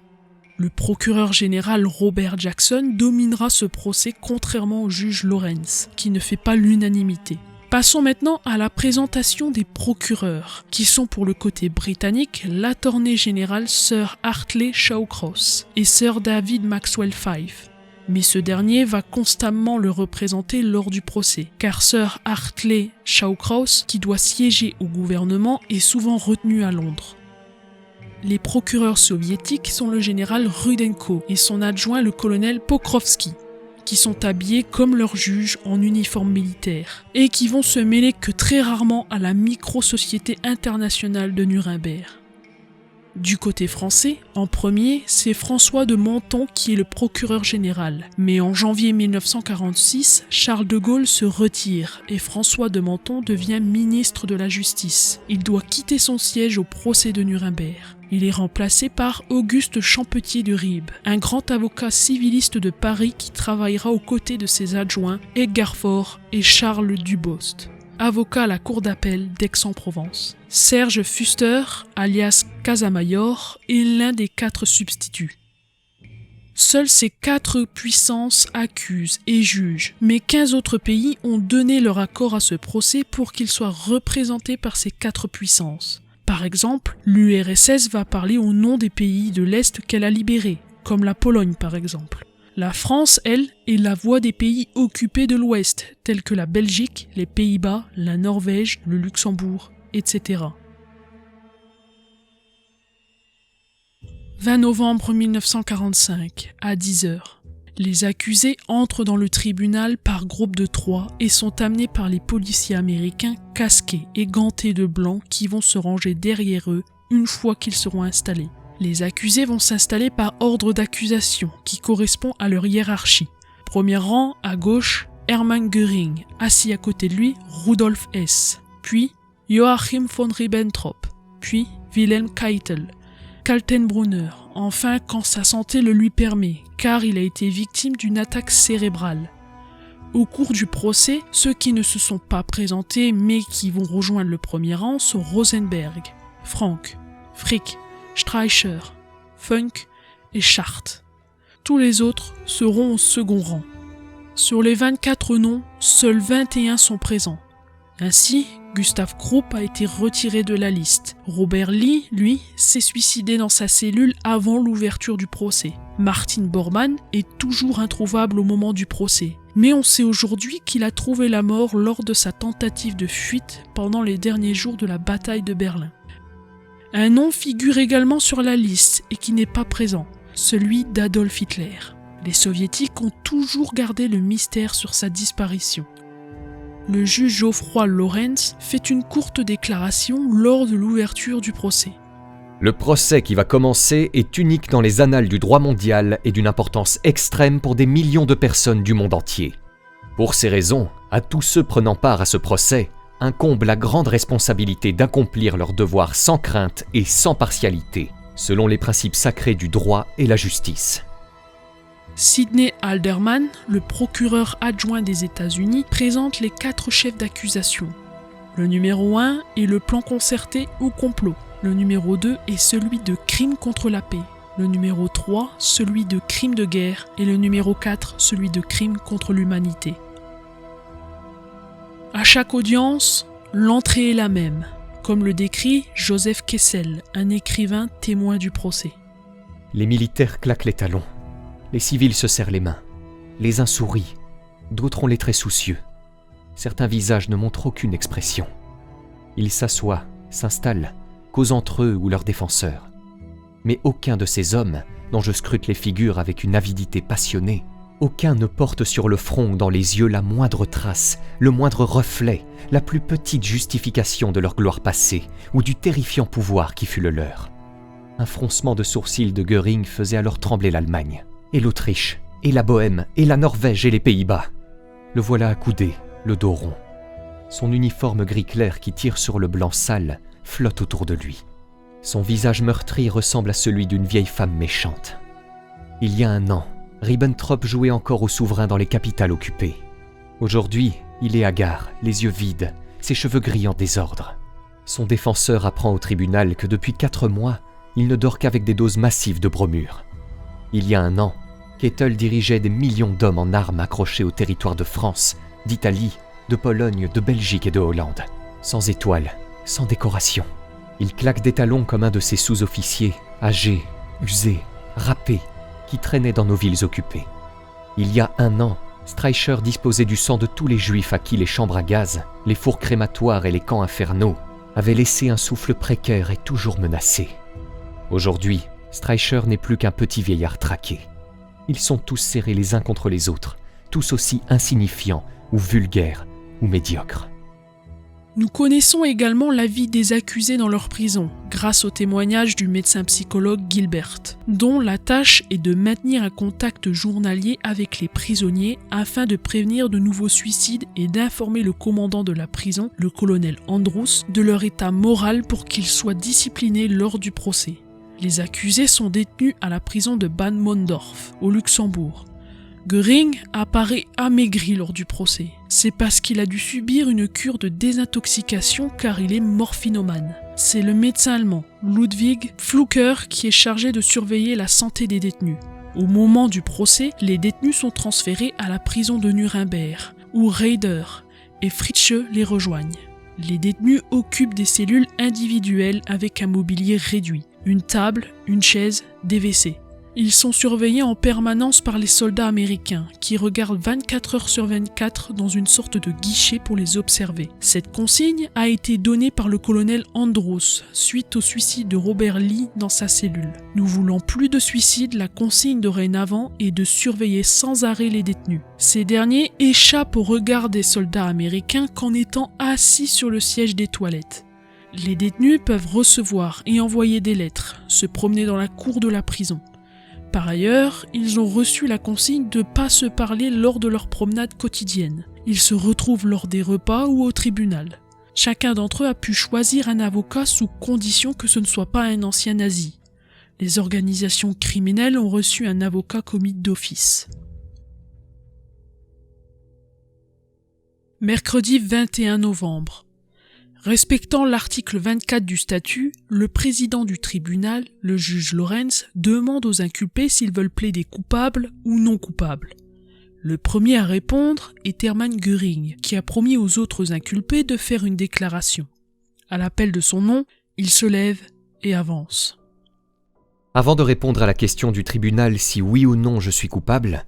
[SPEAKER 2] Le procureur général Robert Jackson dominera ce procès contrairement au juge Lawrence, qui ne fait pas l'unanimité. Passons maintenant à la présentation des procureurs, qui sont pour le côté britannique l'attorney général Sir Hartley Shawcross et Sir David Maxwell Fyfe. Mais ce dernier va constamment le représenter lors du procès, car Sir Hartley Shawcross, qui doit siéger au gouvernement, est souvent retenu à Londres. Les procureurs soviétiques sont le général Rudenko et son adjoint le colonel Pokrovski, qui sont habillés comme leurs juges en uniforme militaire et qui vont se mêler que très rarement à la micro-société internationale de Nuremberg. Du côté français, en premier, c'est François de Menthon qui est le procureur général. Mais en janvier 1946, Charles de Gaulle se retire et François de Menthon devient ministre de la Justice. Il doit quitter son siège au procès de Nuremberg. Il est remplacé par Auguste Champetier de Ribes, un grand avocat civiliste de Paris qui travaillera aux côtés de ses adjoints Edgar Faure et Charles Dubost, avocat à la cour d'appel d'Aix-en-Provence. Serge Fuster, alias Casamayor, est l'un des 4 substituts. Seules ces 4 puissances accusent et jugent, mais 15 autres pays ont donné leur accord à ce procès pour qu'il soit représenté par ces 4 puissances. Par exemple, l'URSS va parler au nom des pays de l'Est qu'elle a libérés, comme la Pologne par exemple. La France, elle, est la voix des pays occupés de l'Ouest, tels que la Belgique, les Pays-Bas, la Norvège, le Luxembourg, etc. 20 novembre 1945, à 10h. Les accusés entrent dans le tribunal par groupe de 3 et sont amenés par les policiers américains casqués et gantés de blanc qui vont se ranger derrière eux une fois qu'ils seront installés. Les accusés vont s'installer par ordre d'accusation qui correspond à leur hiérarchie. Premier rang, à gauche, Hermann Göring, assis à côté de lui, Rudolf Hess, puis Joachim von Ribbentrop, puis Wilhelm Keitel, Kaltenbrunner, enfin quand sa santé le lui permet, car il a été victime d'une attaque cérébrale. Au cours du procès, ceux qui ne se sont pas présentés mais qui vont rejoindre le premier rang sont Rosenberg, Frank, Frick, Streicher, Funk et Chart. Tous les autres seront au second rang. Sur les 24 noms, seuls 21 sont présents. Ainsi, Gustav Krupp a été retiré de la liste. Robert Lee, lui, s'est suicidé dans sa cellule avant l'ouverture du procès. Martin Bormann est toujours introuvable au moment du procès. Mais on sait aujourd'hui qu'il a trouvé la mort lors de sa tentative de fuite pendant les derniers jours de la bataille de Berlin. Un nom figure également sur la liste et qui n'est pas présent, celui d'Adolf Hitler. Les soviétiques ont toujours gardé le mystère sur sa disparition. Le juge Geoffroy Lawrence fait une courte déclaration lors de l'ouverture du procès.
[SPEAKER 1] Le procès qui va commencer est unique dans les annales du droit mondial et d'une importance extrême pour des millions de personnes du monde entier. Pour ces raisons, à tous ceux prenant part à ce procès, incombe la grande responsabilité d'accomplir leur devoir sans crainte et sans partialité, selon les principes sacrés du droit et la justice.
[SPEAKER 2] Sidney Alderman, le procureur adjoint des États-Unis, présente les 4 chefs d'accusation. Le numéro 1 est le plan concerté ou complot. Le numéro 2 est celui de crime contre la paix. Le numéro 3, celui de crime de guerre. Et le numéro 4, celui de crime contre l'humanité. À chaque audience, l'entrée est la même, comme le décrit Joseph Kessel, un écrivain témoin du procès.
[SPEAKER 1] Les militaires claquent les talons. Les civils se serrent les mains. Les uns sourient, d'autres ont les traits soucieux. Certains visages ne montrent aucune expression. Ils s'assoient, s'installent, causent entre eux ou leurs défenseurs. Mais aucun de ces hommes, dont je scrute les figures avec une avidité passionnée, aucun ne porte sur le front ou dans les yeux la moindre trace, le moindre reflet, la plus petite justification de leur gloire passée ou du terrifiant pouvoir qui fut le leur. Un froncement de sourcils de Göring faisait alors trembler l'Allemagne, et l'Autriche, et la Bohême, et la Norvège et les Pays-Bas. Le voilà accoudé, le dos rond. Son uniforme gris clair qui tire sur le blanc sale flotte autour de lui. Son visage meurtri ressemble à celui d'une vieille femme méchante. Il y a un an, Ribbentrop jouait encore au souverain dans les capitales occupées. Aujourd'hui, il est hagard, les yeux vides, ses cheveux gris en désordre. Son défenseur apprend au tribunal que depuis 4 mois, il ne dort qu'avec des doses massives de bromure. Il y a un an, Kettel dirigeait des millions d'hommes en armes accrochés au territoire de France, d'Italie, de Pologne, de Belgique et de Hollande. Sans étoiles, sans décoration. Il claque des talons comme un de ces sous-officiers, âgés, usés, râpés, qui traînaient dans nos villes occupées. Il y a un an, Streicher disposait du sang de tous les juifs à qui les chambres à gaz, les fours crématoires et les camps infernaux avaient laissé un souffle précaire et toujours menacé. Aujourd'hui, Streicher n'est plus qu'un petit vieillard traqué. Ils sont tous serrés les uns contre les autres, tous aussi insignifiants ou vulgaires ou médiocres.
[SPEAKER 2] Nous connaissons également la vie des accusés dans leur prison, grâce au témoignage du médecin psychologue Gilbert, dont la tâche est de maintenir un contact journalier avec les prisonniers afin de prévenir de nouveaux suicides et d'informer le commandant de la prison, le colonel Andrus, de leur état moral pour qu'ils soient disciplinés lors du procès. Les accusés sont détenus à la prison de Bad Mondorf, au Luxembourg. Göring apparaît amaigri lors du procès. C'est parce qu'il a dû subir une cure de désintoxication car il est morphinomane. C'est le médecin allemand, Ludwig Flucker, qui est chargé de surveiller la santé des détenus. Au moment du procès, les détenus sont transférés à la prison de Nuremberg, où Reider et Fritzsche les rejoignent. Les détenus occupent des cellules individuelles avec un mobilier réduit, une table, une chaise, des WC. Ils sont surveillés en permanence par les soldats américains, qui regardent 24 heures sur 24 dans une sorte de guichet pour les observer. Cette consigne a été donnée par le colonel Andrus, suite au suicide de Robert Lee dans sa cellule. Ne voulant plus de suicide, la consigne dorénavant est de surveiller sans arrêt les détenus. Ces derniers échappent au regard des soldats américains qu'en étant assis sur le siège des toilettes. Les détenus peuvent recevoir et envoyer des lettres, se promener dans la cour de la prison. Par ailleurs, ils ont reçu la consigne de ne pas se parler lors de leur promenade quotidienne. Ils se retrouvent lors des repas ou au tribunal. Chacun d'entre eux a pu choisir un avocat sous condition que ce ne soit pas un ancien nazi. Les organisations criminelles ont reçu un avocat commis d'office. Mercredi 21 novembre. Respectant l'article 24 du statut, le président du tribunal, le juge Lorenz, demande aux inculpés s'ils veulent plaider coupables ou non coupables. Le premier à répondre est Hermann Göring, qui a promis aux autres inculpés de faire une déclaration. À l'appel de son nom, il se lève et avance.
[SPEAKER 1] Avant de répondre à la question du tribunal si oui ou non je suis coupable,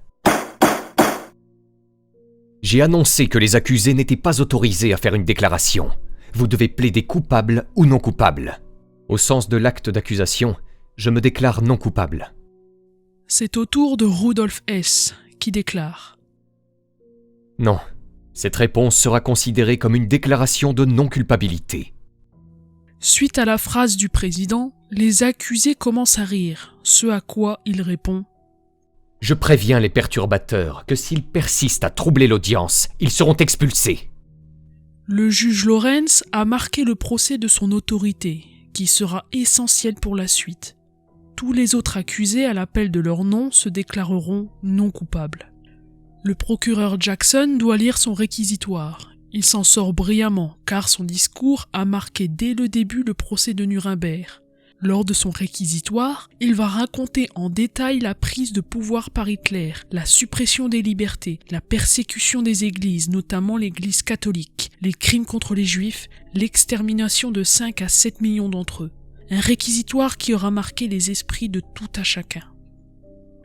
[SPEAKER 1] j'ai annoncé que les accusés n'étaient pas autorisés à faire une déclaration. Vous devez plaider coupable ou non coupable. Au sens de l'acte d'accusation, je me déclare non coupable.
[SPEAKER 2] C'est au tour de Rudolf Hess qui déclare.
[SPEAKER 1] Non, cette réponse sera considérée comme une déclaration de non-culpabilité.
[SPEAKER 2] Suite à la phrase du président, les accusés commencent à rire, ce à quoi il répond.
[SPEAKER 1] Je préviens les perturbateurs que s'ils persistent à troubler l'audience, ils seront expulsés.
[SPEAKER 2] Le juge Lawrence a marqué le procès de son autorité, qui sera essentiel pour la suite. Tous les autres accusés à l'appel de leur nom se déclareront non coupables. Le procureur Jackson doit lire son réquisitoire. Il s'en sort brillamment, car son discours a marqué dès le début le procès de Nuremberg. Lors de son réquisitoire, il va raconter en détail la prise de pouvoir par Hitler, la suppression des libertés, la persécution des églises, notamment l'église catholique, les crimes contre les juifs, l'extermination de 5 à 7 millions d'entre eux. Un réquisitoire qui aura marqué les esprits de tout à chacun.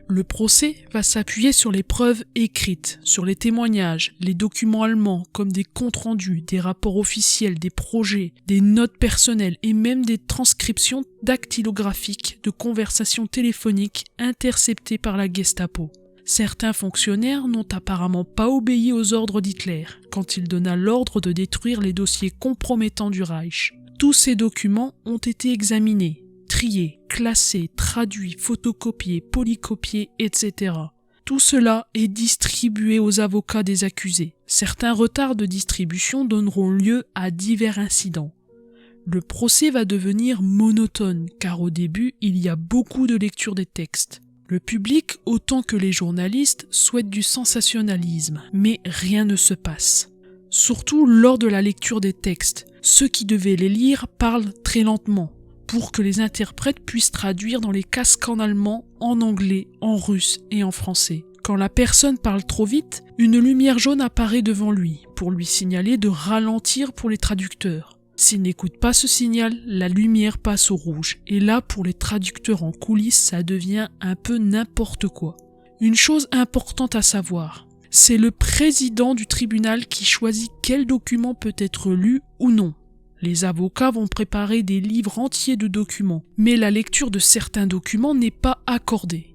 [SPEAKER 2] Le procès va s'appuyer sur les preuves écrites, sur les témoignages, les documents allemands comme des comptes rendus, des rapports officiels, des projets, des notes personnelles et même des transcriptions dactylographiques de conversations téléphoniques interceptées par la Gestapo. Certains fonctionnaires n'ont apparemment pas obéi aux ordres d'Hitler quand il donna l'ordre de détruire les dossiers compromettants du Reich. Tous ces documents ont été examinés, triés, classés, traduits, photocopiés, polycopiés, etc. Tout cela est distribué aux avocats des accusés. Certains retards de distribution donneront lieu à divers incidents. Le procès va devenir monotone, car au début, il y a beaucoup de lecture des textes. Le public, autant que les journalistes, souhaitent du sensationnalisme, mais rien ne se passe. Surtout lors de la lecture des textes, ceux qui devaient les lire parlent très lentement, pour que les interprètes puissent traduire dans les casques en allemand, en anglais, en russe et en français. Quand la personne parle trop vite, une lumière jaune apparaît devant lui, pour lui signaler de ralentir pour les traducteurs. S'il n'écoute pas ce signal, la lumière passe au rouge, et là pour les traducteurs en coulisses, ça devient un peu n'importe quoi. Une chose importante à savoir, c'est le président du tribunal qui choisit quel document peut être lu ou non. Les avocats vont préparer des livres entiers de documents, mais la lecture de certains documents n'est pas accordée.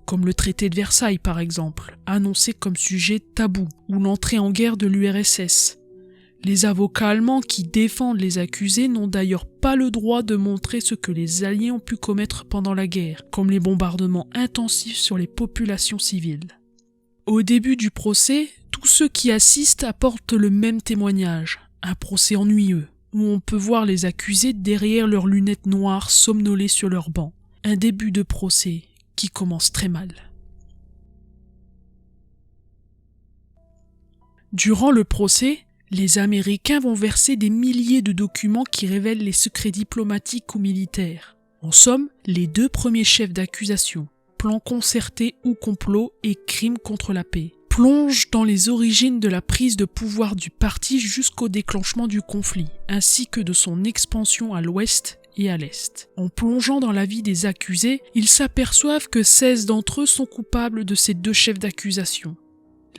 [SPEAKER 2] Comme le traité de Versailles par exemple, annoncé comme sujet tabou, ou l'entrée en guerre de l'URSS. Les avocats allemands qui défendent les accusés n'ont d'ailleurs pas le droit de montrer ce que les Alliés ont pu commettre pendant la guerre, comme les bombardements intensifs sur les populations civiles. Au début du procès, tous ceux qui assistent apportent le même témoignage, un procès ennuyeux, où on peut voir les accusés derrière leurs lunettes noires somnoler sur leur banc. Un début de procès qui commence très mal. Durant le procès, les Américains vont verser des milliers de documents qui révèlent les secrets diplomatiques ou militaires. En somme, les 2 premiers chefs d'accusation, plan concerté ou complot et crime contre la paix, plongent dans les origines de la prise de pouvoir du parti jusqu'au déclenchement du conflit, ainsi que de son expansion à l'ouest et à l'est. En plongeant dans la vie des accusés, ils s'aperçoivent que 16 d'entre eux sont coupables de ces 2 chefs d'accusation.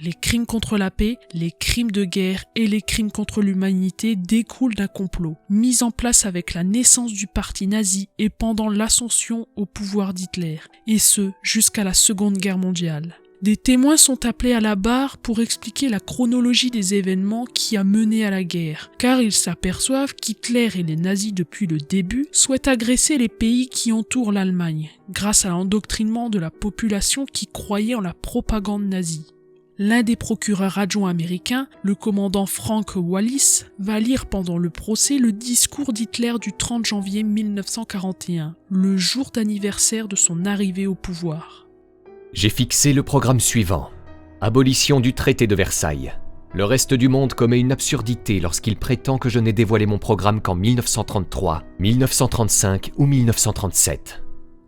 [SPEAKER 2] Les crimes contre la paix, les crimes de guerre et les crimes contre l'humanité découlent d'un complot, mis en place avec la naissance du parti nazi et pendant l'ascension au pouvoir d'Hitler, et ce jusqu'à la Seconde Guerre mondiale. Des témoins sont appelés à la barre pour expliquer la chronologie des événements qui a mené à la guerre, car ils s'aperçoivent qu'Hitler et les nazis depuis le début souhaitent agresser les pays qui entourent l'Allemagne, grâce à l'endoctrinement de la population qui croyait en la propagande nazie. L'un des procureurs adjoints américains, le commandant Frank Wallis, va lire pendant le procès le discours d'Hitler du 30 janvier 1941, le jour d'anniversaire de son arrivée au pouvoir.
[SPEAKER 1] J'ai fixé le programme suivant. Abolition du traité de Versailles. Le reste du monde commet une absurdité lorsqu'il prétend que je n'ai dévoilé mon programme qu'en 1933, 1935 ou 1937.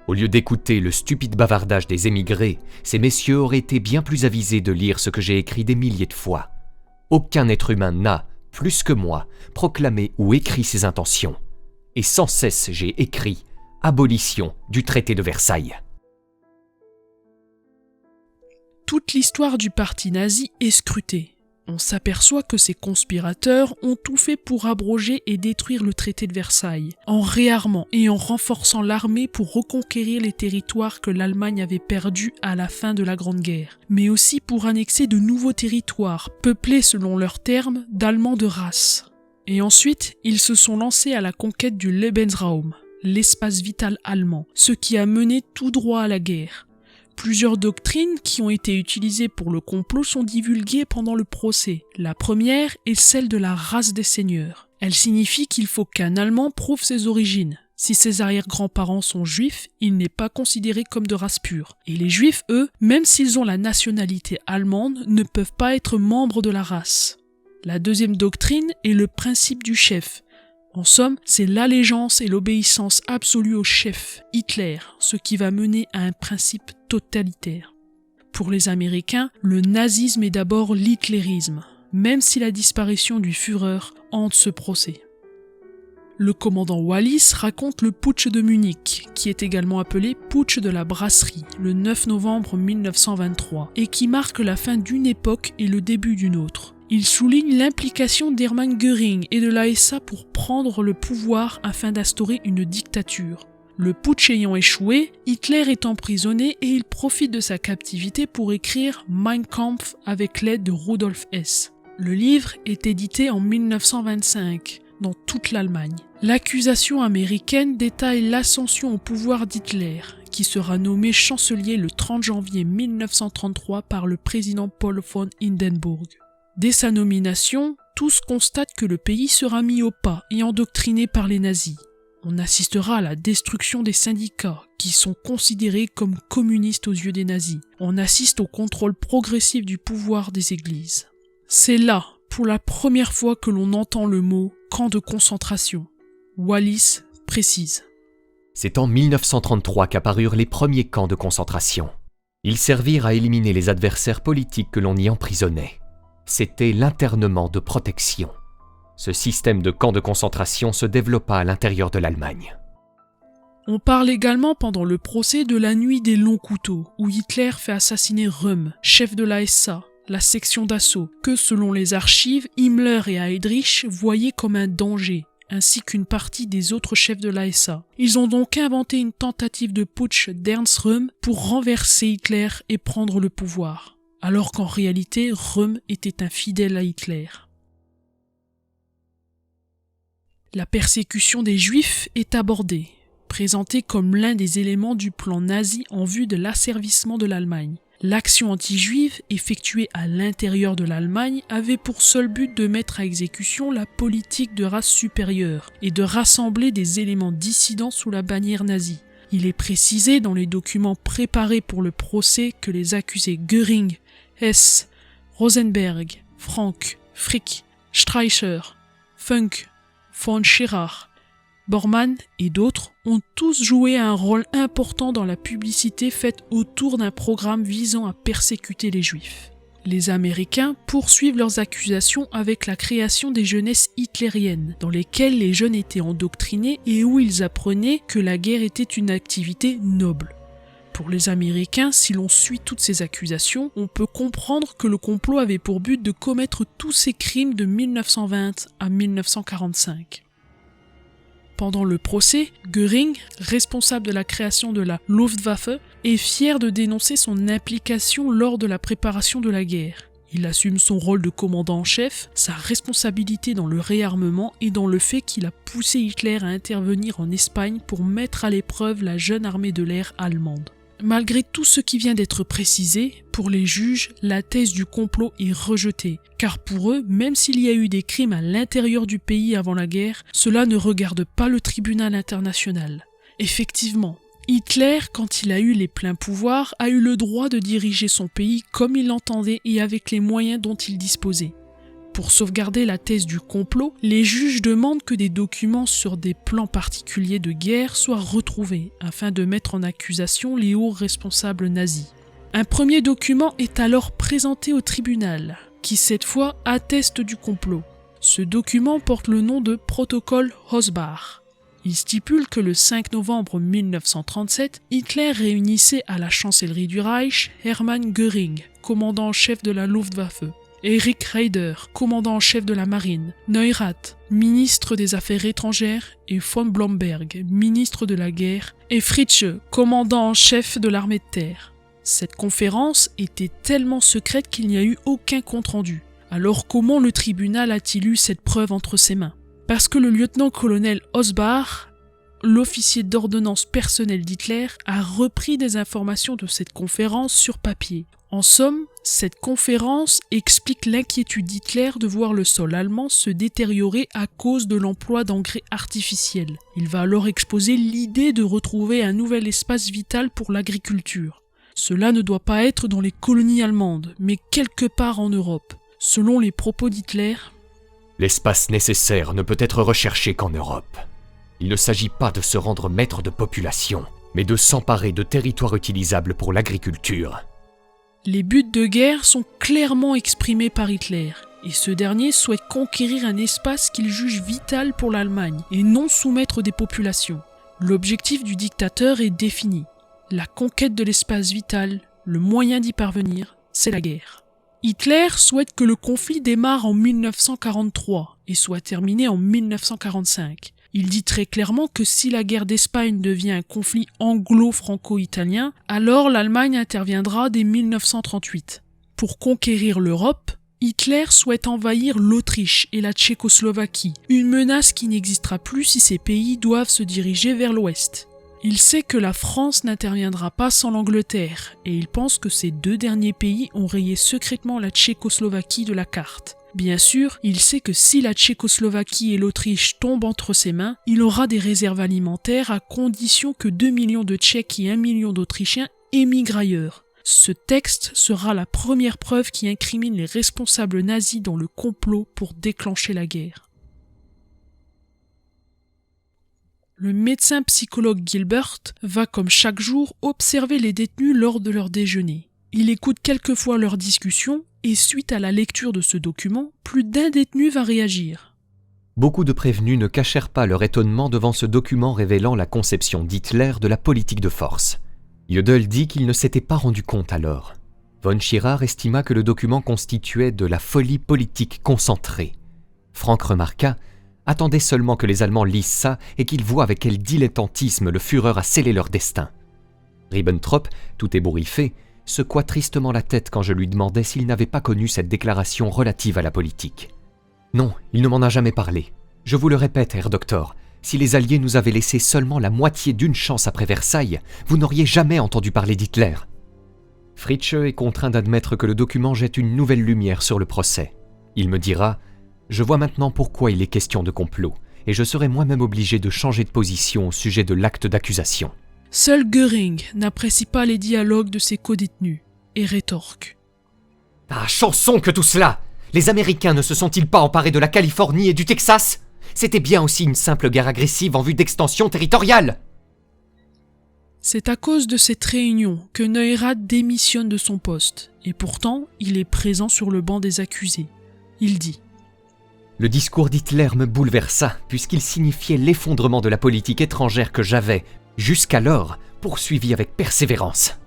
[SPEAKER 1] Au lieu d'écouter le stupide bavardage des émigrés, ces messieurs auraient été bien plus avisés de lire ce que j'ai écrit des milliers de fois. Aucun être humain n'a, plus que moi, proclamé ou écrit ses intentions. Et sans cesse j'ai écrit « Abolition du traité de Versailles ».
[SPEAKER 2] Toute l'histoire du parti nazi est scrutée. On s'aperçoit que ces conspirateurs ont tout fait pour abroger et détruire le traité de Versailles, en réarmant et en renforçant l'armée pour reconquérir les territoires que l'Allemagne avait perdus à la fin de la Grande Guerre, mais aussi pour annexer de nouveaux territoires, peuplés selon leurs termes d'Allemands de race. Et ensuite, ils se sont lancés à la conquête du Lebensraum, l'espace vital allemand, ce qui a mené tout droit à la guerre. Plusieurs doctrines qui ont été utilisées pour le complot sont divulguées pendant le procès. La première est celle de la race des seigneurs. Elle signifie qu'il faut qu'un Allemand prouve ses origines. Si ses arrière-grands-parents sont juifs, il n'est pas considéré comme de race pure. Et les juifs, eux, même s'ils ont la nationalité allemande, ne peuvent pas être membres de la race. La deuxième doctrine est le principe du chef. En somme, c'est l'allégeance et l'obéissance absolue au chef, Hitler, ce qui va mener à un principe totalitaire. Pour les Américains, le nazisme est d'abord l'hitlérisme, même si la disparition du Führer hante ce procès. Le commandant Wallis raconte le putsch de Munich, qui est également appelé putsch de la brasserie, le 9 novembre 1923, et qui marque la fin d'une époque et le début d'une autre. Il souligne l'implication d'Hermann Göring et de la SA pour prendre le pouvoir afin d'instaurer une dictature. Le putsch ayant échoué, Hitler est emprisonné et il profite de sa captivité pour écrire Mein Kampf avec l'aide de Rudolf Hess. Le livre est édité en 1925. Dans toute l'Allemagne. L'accusation américaine détaille l'ascension au pouvoir d'Hitler, qui sera nommé chancelier le 30 janvier 1933 par le président Paul von Hindenburg. Dès sa nomination, tous constatent que le pays sera mis au pas et endoctriné par les nazis. On assistera à la destruction des syndicats, qui sont considérés comme communistes aux yeux des nazis. On assiste au contrôle progressif du pouvoir des églises. C'est là, pour la première fois que l'on entend le mot « camp de concentration ». Wallis précise.
[SPEAKER 1] C'est en 1933 qu'apparurent les premiers camps de concentration. Ils servirent à éliminer les adversaires politiques que l'on y emprisonnait. C'était l'internement de protection. Ce système de camps de concentration se développa à l'intérieur de l'Allemagne.
[SPEAKER 2] On parle également pendant le procès de la nuit des longs couteaux, où Hitler fait assassiner Röhm, chef de la SA, la section d'assaut, que selon les archives, Himmler et Heydrich voyaient comme un danger, ainsi qu'une partie des autres chefs de la SA. Ils ont donc inventé une tentative de putsch d'Ernst Röhm pour renverser Hitler et prendre le pouvoir, alors qu'en réalité, Röhm était un fidèle à Hitler. La persécution des Juifs est abordée, présentée comme l'un des éléments du plan nazi en vue de l'asservissement de l'Allemagne. L'action anti-juive, effectuée à l'intérieur de l'Allemagne, avait pour seul but de mettre à exécution la politique de race supérieure et de rassembler des éléments dissidents sous la bannière nazie. Il est précisé dans les documents préparés pour le procès que les accusés Göring, Hess, Rosenberg, Frank, Frick, Streicher, Funk, von Schirach, Bormann et d'autres ont tous joué un rôle important dans la publicité faite autour d'un programme visant à persécuter les Juifs. Les Américains poursuivent leurs accusations avec la création des jeunesses hitlériennes, dans lesquelles les jeunes étaient endoctrinés et où ils apprenaient que la guerre était une activité noble. Pour les Américains, si l'on suit toutes ces accusations, on peut comprendre que le complot avait pour but de commettre tous ces crimes de 1920 à 1945. Pendant le procès, Göring, responsable de la création de la Luftwaffe, est fier de dénoncer son implication lors de la préparation de la guerre. Il assume son rôle de commandant en chef, sa responsabilité dans le réarmement et dans le fait qu'il a poussé Hitler à intervenir en Espagne pour mettre à l'épreuve la jeune armée de l'air allemande. Malgré tout ce qui vient d'être précisé, pour les juges, la thèse du complot est rejetée, car pour eux, même s'il y a eu des crimes à l'intérieur du pays avant la guerre, cela ne regarde pas le tribunal international. Effectivement, Hitler, quand il a eu les pleins pouvoirs, a eu le droit de diriger son pays comme il l'entendait et avec les moyens dont il disposait. Pour sauvegarder la thèse du complot, les juges demandent que des documents sur des plans particuliers de guerre soient retrouvés, afin de mettre en accusation les hauts responsables nazis. Un premier document est alors présenté au tribunal, qui cette fois atteste du complot. Ce document porte le nom de protocole Hossbach. Il stipule que le 5 novembre 1937, Hitler réunissait à la chancellerie du Reich Hermann Göring, commandant en chef de la Luftwaffe, Erich Raeder, commandant en chef de la marine, Neurath, ministre des Affaires étrangères, et von Blomberg, ministre de la guerre, et Fritzsche, commandant en chef de l'armée de terre. Cette conférence était tellement secrète qu'il n'y a eu aucun compte-rendu. Alors comment le tribunal a-t-il eu cette preuve entre ses mains ? Parce que le lieutenant-colonel Hossbach, l'officier d'ordonnance personnel d'Hitler, a repris des informations de cette conférence sur papier. En somme, cette conférence explique l'inquiétude d'Hitler de voir le sol allemand se détériorer à cause de l'emploi d'engrais artificiels. Il va alors exposer l'idée de retrouver un nouvel espace vital pour l'agriculture. Cela ne doit pas être dans les colonies allemandes, mais quelque part en Europe. Selon les propos d'Hitler,
[SPEAKER 1] l'espace nécessaire ne peut être recherché qu'en Europe. Il ne s'agit pas de se rendre maître de population, mais de s'emparer de territoires utilisables pour l'agriculture.
[SPEAKER 2] Les buts de guerre sont clairement exprimés par Hitler, et ce dernier souhaite conquérir un espace qu'il juge vital pour l'Allemagne, et non soumettre des populations. L'objectif du dictateur est défini. La conquête de l'espace vital, le moyen d'y parvenir, c'est la guerre. Hitler souhaite que le conflit démarre en 1943 et soit terminé en 1945. Il dit très clairement que si la guerre d'Espagne devient un conflit anglo-franco-italien, alors l'Allemagne interviendra dès 1938. Pour conquérir l'Europe, Hitler souhaite envahir l'Autriche et la Tchécoslovaquie, une menace qui n'existera plus si ces pays doivent se diriger vers l'ouest. Il sait que la France n'interviendra pas sans l'Angleterre, et il pense que ces deux derniers pays ont rayé secrètement la Tchécoslovaquie de la carte. Bien sûr, il sait que si la Tchécoslovaquie et l'Autriche tombent entre ses mains, il aura des réserves alimentaires à condition que 2 millions de Tchèques et 1 million d'Autrichiens émigrent ailleurs. Ce texte sera la première preuve qui incrimine les responsables nazis dans le complot pour déclencher la guerre. Le médecin psychologue Gilbert va comme chaque jour observer les détenus lors de leur déjeuner. Il écoute quelquefois leurs discussions et suite à la lecture de ce document, plus d'un détenu va réagir.
[SPEAKER 1] Beaucoup de prévenus ne cachèrent pas leur étonnement devant ce document révélant la conception d'Hitler de la politique de force. Jodl dit qu'il ne s'était pas rendu compte alors. Von Schirach estima que le document constituait de la folie politique concentrée. Frank remarqua « Attendez seulement que les Allemands lisent ça et qu'ils voient avec quel dilettantisme le Führer a scellé leur destin. » Ribbentrop, tout ébouriffé, secoua tristement la tête quand je lui demandais s'il n'avait pas connu cette déclaration relative à la politique. « Non, il ne m'en a jamais parlé. Je vous le répète, Herr Doctor, si les Alliés nous avaient laissé seulement la moitié d'une chance après Versailles, vous n'auriez jamais entendu parler d'Hitler. » Fritzsche est contraint d'admettre que le document jette une nouvelle lumière sur le procès. Il me dira « Je vois maintenant pourquoi il est question de complot, et je serai moi-même obligé de changer de position au sujet de l'acte d'accusation. »
[SPEAKER 2] Seul Göring n'apprécie pas les dialogues de ses codétenus et rétorque.
[SPEAKER 1] « Ah, chanson que tout cela! Les Américains ne se sont-ils pas emparés de la Californie et du Texas? C'était bien aussi une simple guerre agressive en vue d'extension territoriale !»
[SPEAKER 2] C'est à cause de cette réunion que Neurath démissionne de son poste, et pourtant il est présent sur le banc des accusés. Il dit «
[SPEAKER 1] Le discours d'Hitler me bouleversa, puisqu'il signifiait l'effondrement de la politique étrangère que j'avais, jusqu'alors, poursuivi avec persévérance. »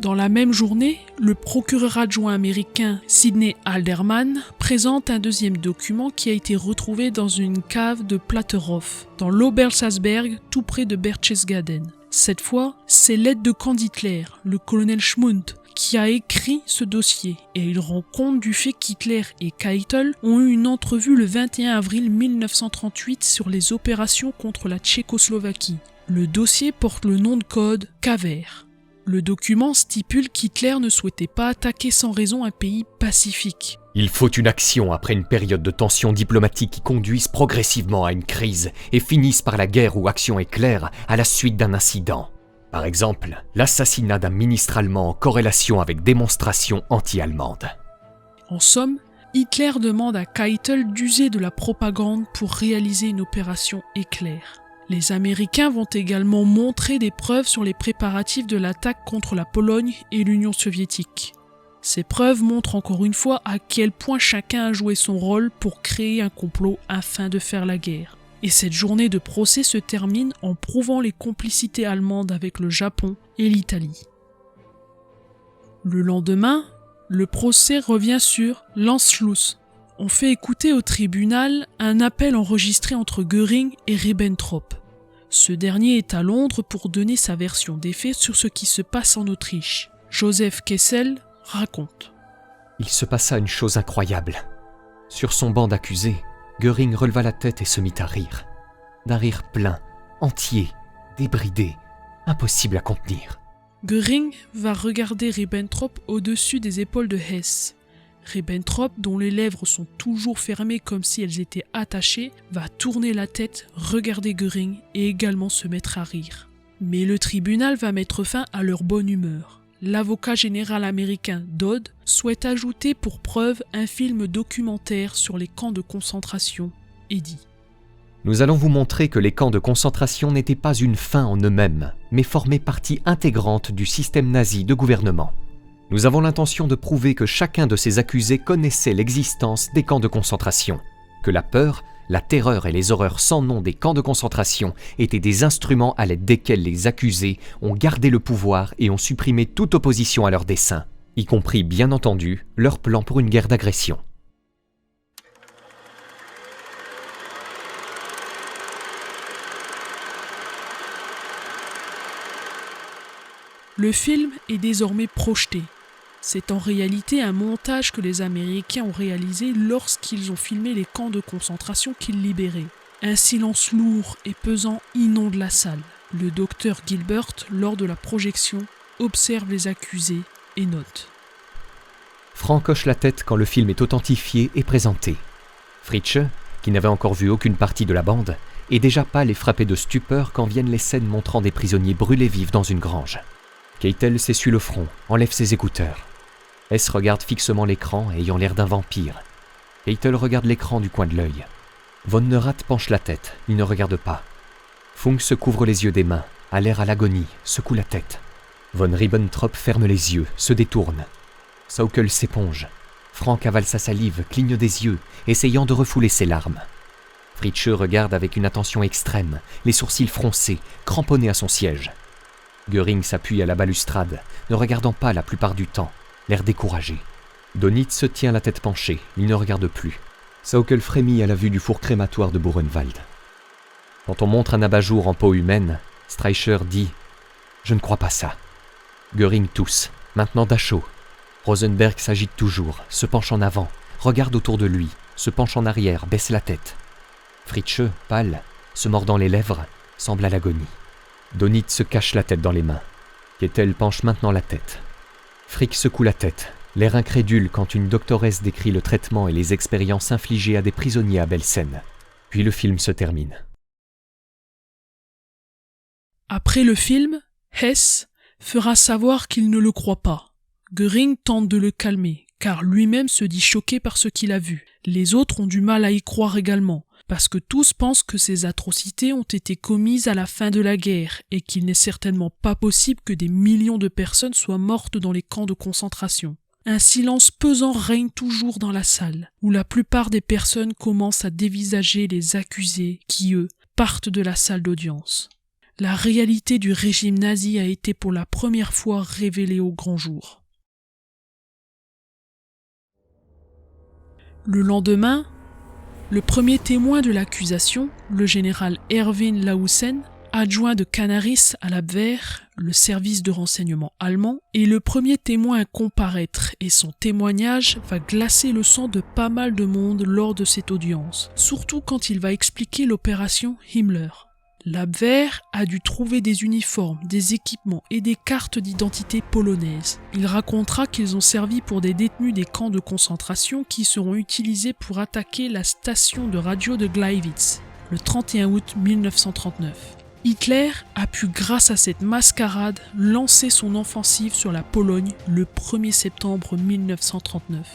[SPEAKER 2] Dans la même journée, le procureur adjoint américain Sidney Halderman présente un deuxième document qui a été retrouvé dans une cave de Platterhof, dans l'Obersalzberg, tout près de Berchtesgaden. Cette fois, c'est l'aide de camp d'Hitler, le colonel Schmundt, qui a écrit ce dossier, et il rend compte du fait qu'Hitler et Keitel ont eu une entrevue le 21 avril 1938 sur les opérations contre la Tchécoslovaquie. Le dossier porte le nom de code Kaver. Le document stipule qu'Hitler ne souhaitait pas attaquer sans raison un pays pacifique.
[SPEAKER 1] Il faut une action après une période de tension diplomatique qui conduise progressivement à une crise et finisse par la guerre ou action éclair à la suite d'un incident. Par exemple, l'assassinat d'un ministre allemand en corrélation avec démonstrations anti-allemandes.
[SPEAKER 2] En somme, Hitler demande à Keitel d'user de la propagande pour réaliser une opération éclair. Les Américains vont également montrer des preuves sur les préparatifs de l'attaque contre la Pologne et l'Union soviétique. Ces preuves montrent encore une fois à quel point chacun a joué son rôle pour créer un complot afin de faire la guerre. Et cette journée de procès se termine en prouvant les complicités allemandes avec le Japon et l'Italie. Le lendemain, le procès revient sur l'Anschluss. On fait écouter au tribunal un appel enregistré entre Göring et Ribbentrop. Ce dernier est à Londres pour donner sa version des faits sur ce qui se passe en Autriche. Joseph Kessel raconte.
[SPEAKER 1] Il se passa une chose incroyable. Sur son banc d'accusés, Göring releva la tête et se mit à rire. d'un rire plein, entier, débridé, impossible à contenir.
[SPEAKER 2] Göring va regarder Ribbentrop au-dessus des épaules de Hess. Ribbentrop, dont les lèvres sont toujours fermées comme si elles étaient attachées, va tourner la tête, regarder Göring et également se mettre à rire. Mais le tribunal va mettre fin à leur bonne humeur. L'avocat général américain Dodd souhaite ajouter pour preuve un film documentaire sur les camps de concentration et dit:
[SPEAKER 1] Nous allons vous montrer que les camps de concentration n'étaient pas une fin en eux-mêmes, mais formaient partie intégrante du système nazi de gouvernement. Nous avons l'intention de prouver que chacun de ces accusés connaissait l'existence des camps de concentration, que la peur, la terreur et les horreurs sans nom des camps de concentration étaient des instruments à l'aide desquels les accusés ont gardé le pouvoir et ont supprimé toute opposition à leurs desseins, y compris bien entendu leur plan pour une guerre d'agression.
[SPEAKER 2] Le film est désormais projeté. C'est en réalité un montage que les Américains ont réalisé lorsqu'ils ont filmé les camps de concentration qu'ils libéraient. Un silence lourd et pesant inonde la salle. Le docteur Gilbert, lors de la projection, observe les accusés et note.
[SPEAKER 1] Frank hoche la tête quand le film est authentifié et présenté. Fritzsche, qui n'avait encore vu aucune partie de la bande, est déjà pâle et frappé de stupeur quand viennent les scènes montrant des prisonniers brûlés vifs dans une grange. Keitel s'essuie le front, enlève ses écouteurs. Hess regarde fixement l'écran, ayant l'air d'un vampire. Keitel regarde l'écran du coin de l'œil. Von Neurath penche la tête, il ne regarde pas. Funk se couvre les yeux des mains, a l'air à l'agonie, secoue la tête. Von Ribbentrop ferme les yeux, se détourne. Saukel s'éponge. Frank avale sa salive, cligne des yeux, essayant de refouler ses larmes. Fritzsche regarde avec une attention extrême, les sourcils froncés, cramponné à son siège. Göring s'appuie à la balustrade, ne regardant pas la plupart du temps, l'air découragé. Dönitz se tient la tête penchée, il ne regarde plus. Saukel frémit à la vue du four crématoire de Buchenwald. Quand on montre un abat-jour en peau humaine, Streicher dit « Je ne crois pas ça ». Göring tousse, maintenant Dachau. Rosenberg s'agite toujours, se penche en avant, regarde autour de lui, se penche en arrière, baisse la tête. Fritzsche, pâle, se mordant les lèvres, semble à l'agonie. Dönitz se cache la tête dans les mains. Keitel penche maintenant la tête. Frick secoue la tête, l'air incrédule quand une doctoresse décrit le traitement et les expériences infligées à des prisonniers à Belsen. Puis le film se termine.
[SPEAKER 2] Après le film, Hess fera savoir qu'il ne le croit pas. Göring tente de le calmer, car lui-même se dit choqué par ce qu'il a vu. Les autres ont du mal à y croire également, parce que tous pensent que ces atrocités ont été commises à la fin de la guerre et qu'il n'est certainement pas possible que des millions de personnes soient mortes dans les camps de concentration. Un silence pesant règne toujours dans la salle, où la plupart des personnes commencent à dévisager les accusés qui, eux, partent de la salle d'audience. La réalité du régime nazi a été pour la première fois révélée au grand jour. Le lendemain, le premier témoin de l'accusation, le général Erwin Lausen, adjoint de Canaris à l'Abwehr, le service de renseignement allemand, est le premier témoin à comparaître et son témoignage va glacer le sang de pas mal de monde lors de cette audience, surtout quand il va expliquer l'opération Himmler. L'Abwehr a dû trouver des uniformes, des équipements et des cartes d'identité polonaises. Il racontera qu'ils ont servi pour des détenus des camps de concentration qui seront utilisés pour attaquer la station de radio de Gleiwitz, le 31 août 1939. Hitler a pu, grâce à cette mascarade, lancer son offensive sur la Pologne le 1er septembre 1939.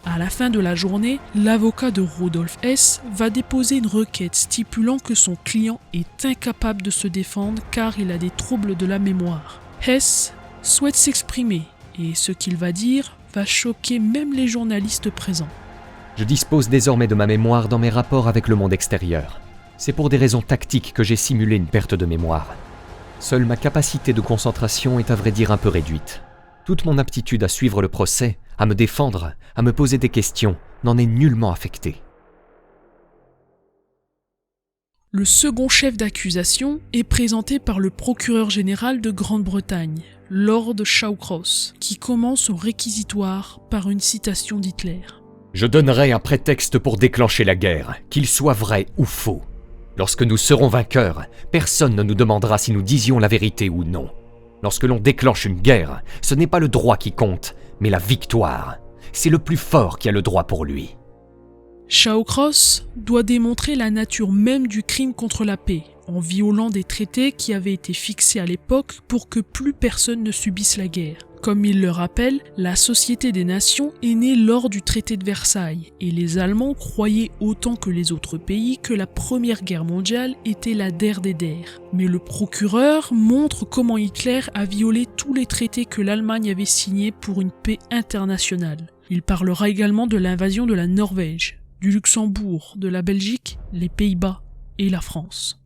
[SPEAKER 2] À la fin de la journée, l'avocat de Rudolf Hess va déposer une requête stipulant que son client est incapable de se défendre car il a des troubles de la mémoire. Hess souhaite s'exprimer et ce qu'il va dire va choquer même les journalistes présents.
[SPEAKER 1] Je dispose désormais de ma mémoire dans mes rapports avec le monde extérieur. C'est pour des raisons tactiques que j'ai simulé une perte de mémoire. Seule ma capacité de concentration est à vrai dire un peu réduite. Toute mon aptitude à suivre le procès, à me défendre, à me poser des questions, n'en est nullement affectée.
[SPEAKER 2] Le second chef d'accusation est présenté par le procureur général de Grande-Bretagne, Lord Shawcross, qui commence son réquisitoire par une citation d'Hitler.
[SPEAKER 1] Je donnerai un prétexte pour déclencher la guerre, qu'il soit vrai ou faux. Lorsque nous serons vainqueurs, personne ne nous demandera si nous disions la vérité ou non. Lorsque l'on déclenche une guerre, ce n'est pas le droit qui compte, mais la victoire. C'est le plus fort qui a le droit pour lui.
[SPEAKER 2] Shawcross doit démontrer la nature même du crime contre la paix, en violant des traités qui avaient été fixés à l'époque pour que plus personne ne subisse la guerre. Comme il le rappelle, la Société des Nations est née lors du traité de Versailles, et les Allemands croyaient autant que les autres pays que la Première Guerre mondiale était la der des der. Mais le procureur montre comment Hitler a violé tous les traités que l'Allemagne avait signés pour une paix internationale. Il parlera également de l'invasion de la Norvège, du Luxembourg, de la Belgique, les Pays-Bas et la France.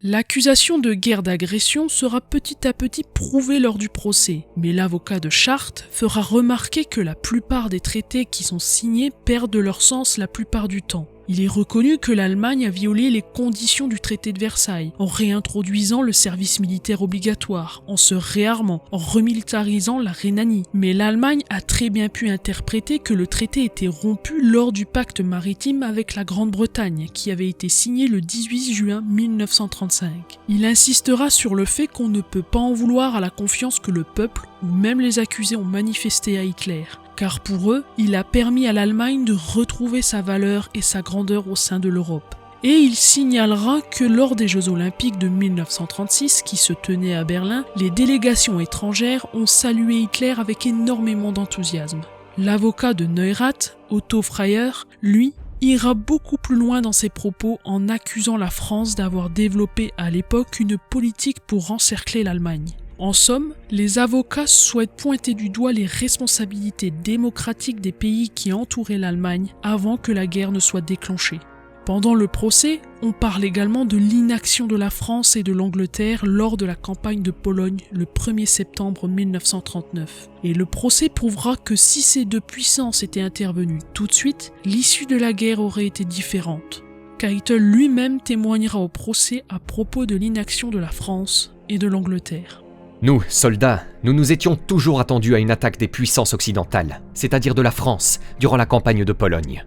[SPEAKER 2] L'accusation de guerre d'agression sera petit à petit prouvée lors du procès, mais l'avocat de Charte fera remarquer que la plupart des traités qui sont signés perdent leur sens la plupart du temps. Il est reconnu que l'Allemagne a violé les conditions du traité de Versailles, en réintroduisant le service militaire obligatoire, en se réarmant, en remilitarisant la Rhénanie. Mais l'Allemagne a très bien pu interpréter que le traité était rompu lors du pacte maritime avec la Grande-Bretagne, qui avait été signé le 18 juin 1935. Il insistera sur le fait qu'on ne peut pas en vouloir à la confiance que le peuple, ou même les accusés ont manifesté à Hitler. Car pour eux, il a permis à l'Allemagne de retrouver sa valeur et sa grandeur au sein de l'Europe. Et il signalera que lors des Jeux Olympiques de 1936 qui se tenaient à Berlin, les délégations étrangères ont salué Hitler avec énormément d'enthousiasme. L'avocat de Neurath, Otto Freier, lui, ira beaucoup plus loin dans ses propos en accusant la France d'avoir développé à l'époque une politique pour encercler l'Allemagne. En somme, les avocats souhaitent pointer du doigt les responsabilités démocratiques des pays qui entouraient l'Allemagne avant que la guerre ne soit déclenchée. Pendant le procès, on parle également de l'inaction de la France et de l'Angleterre lors de la campagne de Pologne le 1er septembre 1939. Et le procès prouvera que si ces deux puissances étaient intervenues tout de suite, l'issue de la guerre aurait été différente. Keitel lui-même témoignera au procès à propos de l'inaction de la France et de l'Angleterre.
[SPEAKER 1] Nous, soldats, nous nous étions toujours attendus à une attaque des puissances occidentales, c'est-à-dire de la France, durant la campagne de Pologne.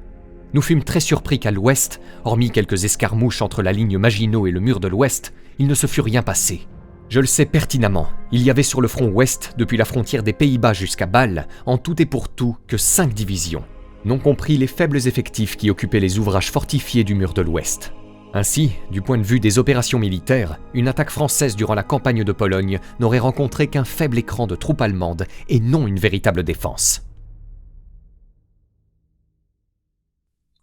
[SPEAKER 1] Nous fûmes très surpris qu'à l'ouest, hormis quelques escarmouches entre la ligne Maginot et le mur de l'ouest, il ne se fût rien passé. Je le sais pertinemment, il y avait sur le front ouest, depuis la frontière des Pays-Bas jusqu'à Bâle, en tout et pour tout, que 5 divisions, non compris les faibles effectifs qui occupaient les ouvrages fortifiés du mur de l'ouest. Ainsi, du point de vue des opérations militaires, une attaque française durant la campagne de Pologne n'aurait rencontré qu'un faible écran de troupes allemandes et non une véritable défense.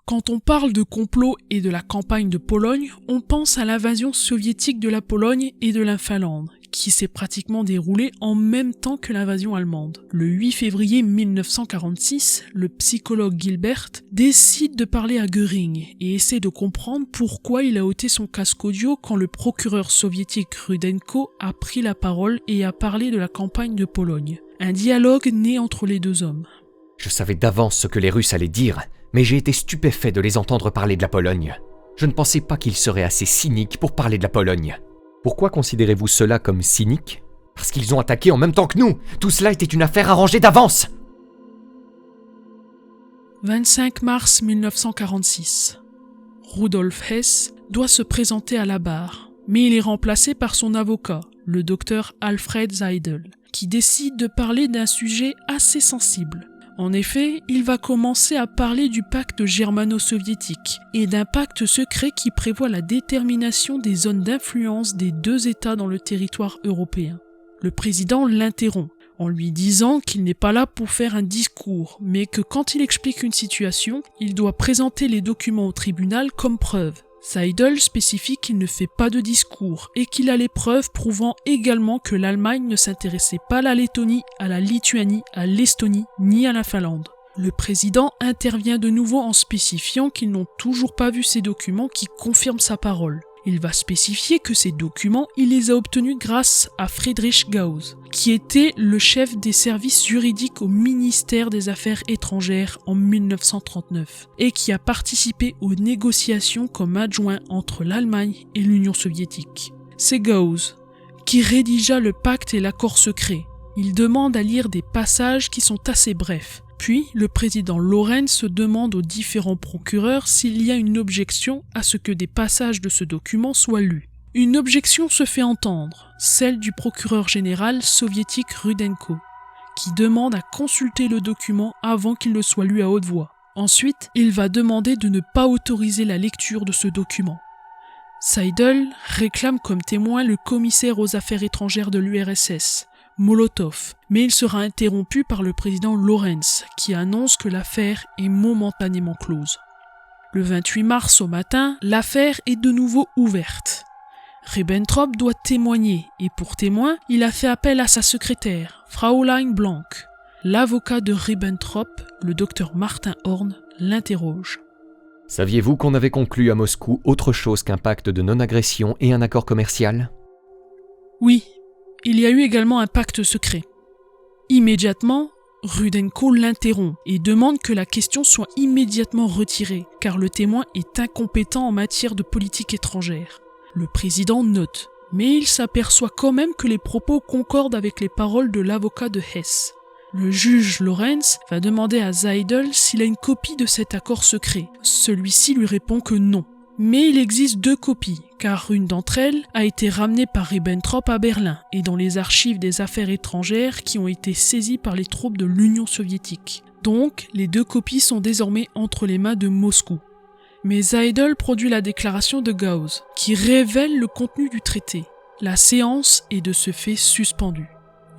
[SPEAKER 2] Quand on parle de complot et de la campagne de Pologne, on pense à l'invasion soviétique de la Pologne et de la Finlande, qui s'est pratiquement déroulée en même temps que l'invasion allemande. Le 8 février 1946, le psychologue Gilbert décide de parler à Göring et essaie de comprendre pourquoi il a ôté son casque audio quand le procureur soviétique Rudenko a pris la parole et a parlé de la campagne de Pologne. Un dialogue naît entre les deux hommes.
[SPEAKER 1] Je savais d'avance ce que les Russes allaient dire, mais j'ai été stupéfait de les entendre parler de la Pologne. Je ne pensais pas qu'ils seraient assez cyniques pour parler de la Pologne. Pourquoi considérez-vous cela comme cynique ? Parce qu'ils ont attaqué en même temps que nous. Tout cela était une affaire arrangée d'avance.
[SPEAKER 2] 25 mars 1946. Rudolf Hess doit se présenter à la barre, mais il est remplacé par son avocat, le docteur Alfred Seidel, qui décide de parler d'un sujet assez sensible. En effet, il va commencer à parler du pacte germano-soviétique et d'un pacte secret qui prévoit la détermination des zones d'influence des deux États dans le territoire européen. Le président l'interrompt en lui disant qu'il n'est pas là pour faire un discours, mais que quand il explique une situation, il doit présenter les documents au tribunal comme preuve. Seidel spécifie qu'il ne fait pas de discours et qu'il a les preuves prouvant également que l'Allemagne ne s'intéressait pas à la Lettonie, à la Lituanie, à l'Estonie ni à la Finlande. Le président intervient de nouveau en spécifiant qu'ils n'ont toujours pas vu ces documents qui confirment sa parole. Il va spécifier que ces documents, il les a obtenus grâce à Friedrich Gauss, qui était le chef des services juridiques au ministère des Affaires étrangères en 1939 et qui a participé aux négociations comme adjoint entre l'Allemagne et l'Union soviétique. C'est Gauss qui rédigea le pacte et l'accord secret. Il demande à lire des passages qui sont assez brefs, Puis, le président Lawrence demande aux différents procureurs s'il y a une objection à ce que des passages de ce document soient lus. Une objection se fait entendre, celle du procureur général soviétique Rudenko, qui demande à consulter le document avant qu'il ne soit lu à haute voix. Ensuite, il va demander de ne pas autoriser la lecture de ce document. Seidel réclame comme témoin le commissaire aux affaires étrangères de l'URSS, Molotov, mais il sera interrompu par le président Lawrence, qui annonce que l'affaire est momentanément close. Le 28 mars au matin, l'affaire est de nouveau ouverte. Ribbentrop doit témoigner, et pour témoin, il a fait appel à sa secrétaire, Fraulein Blank. L'avocat de Ribbentrop, le docteur Martin Horn, l'interroge.
[SPEAKER 1] Saviez-vous qu'on avait conclu à Moscou autre chose qu'un pacte de non-agression et un accord commercial ?
[SPEAKER 2] Oui, il y a eu également un pacte secret. Immédiatement, Rudenko l'interrompt et demande que la question soit immédiatement retirée, car le témoin est incompétent en matière de politique étrangère. Le président note, mais il s'aperçoit quand même que les propos concordent avec les paroles de l'avocat de Hess. Le juge Lawrence va demander à Seidel s'il a une copie de cet accord secret. Celui-ci lui répond que non. Mais il existe 2 copies, car une d'entre elles a été ramenée par Ribbentrop à Berlin et dans les archives des affaires étrangères qui ont été saisies par les troupes de l'Union soviétique. Donc, les 2 copies sont désormais entre les mains de Moscou. Mais Seidel produit la déclaration de Gauss, qui révèle le contenu du traité. La séance est de ce fait suspendue.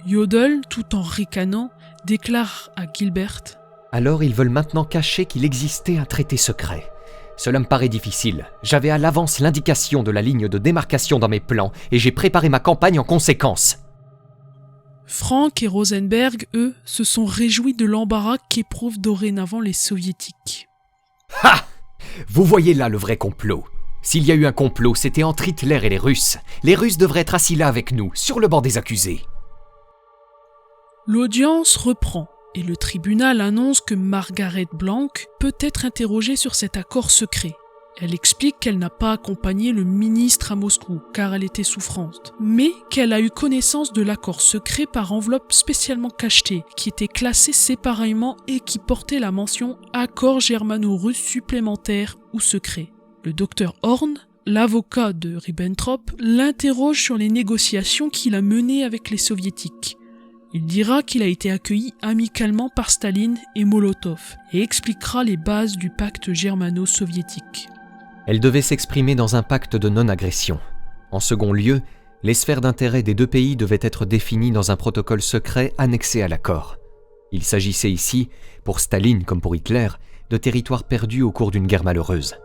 [SPEAKER 2] Jodl, tout en ricanant, déclare à Gilbert «
[SPEAKER 1] Alors ils veulent maintenant cacher qu'il existait un traité secret. Cela me paraît difficile. J'avais à l'avance l'indication de la ligne de démarcation dans mes plans et j'ai préparé ma campagne en conséquence. »
[SPEAKER 2] Frank et Rosenberg, eux, se sont réjouis de l'embarras qu'éprouvent dorénavant les soviétiques.
[SPEAKER 1] Ha ! Vous voyez là le vrai complot. S'il y a eu un complot, c'était entre Hitler et les Russes. Les Russes devraient être assis là avec nous, sur le banc des accusés.
[SPEAKER 2] L'audience reprend et le tribunal annonce que Margaret Blank peut être interrogée sur cet accord secret. Elle explique qu'elle n'a pas accompagné le ministre à Moscou car elle était souffrante, mais qu'elle a eu connaissance de l'accord secret par enveloppe spécialement cachetée qui était classée séparément et qui portait la mention « accord germano-russe supplémentaire ou secret ». Le docteur Horn, l'avocat de Ribbentrop, l'interroge sur les négociations qu'il a menées avec les soviétiques. Il dira qu'il a été accueilli amicalement par Staline et Molotov et expliquera les bases du pacte germano-soviétique.
[SPEAKER 1] Elle devait s'exprimer dans un pacte de non-agression. En second lieu, les sphères d'intérêt des 2 pays devaient être définies dans un protocole secret annexé à l'accord. Il s'agissait ici, pour Staline comme pour Hitler, de territoires perdus au cours d'une guerre malheureuse.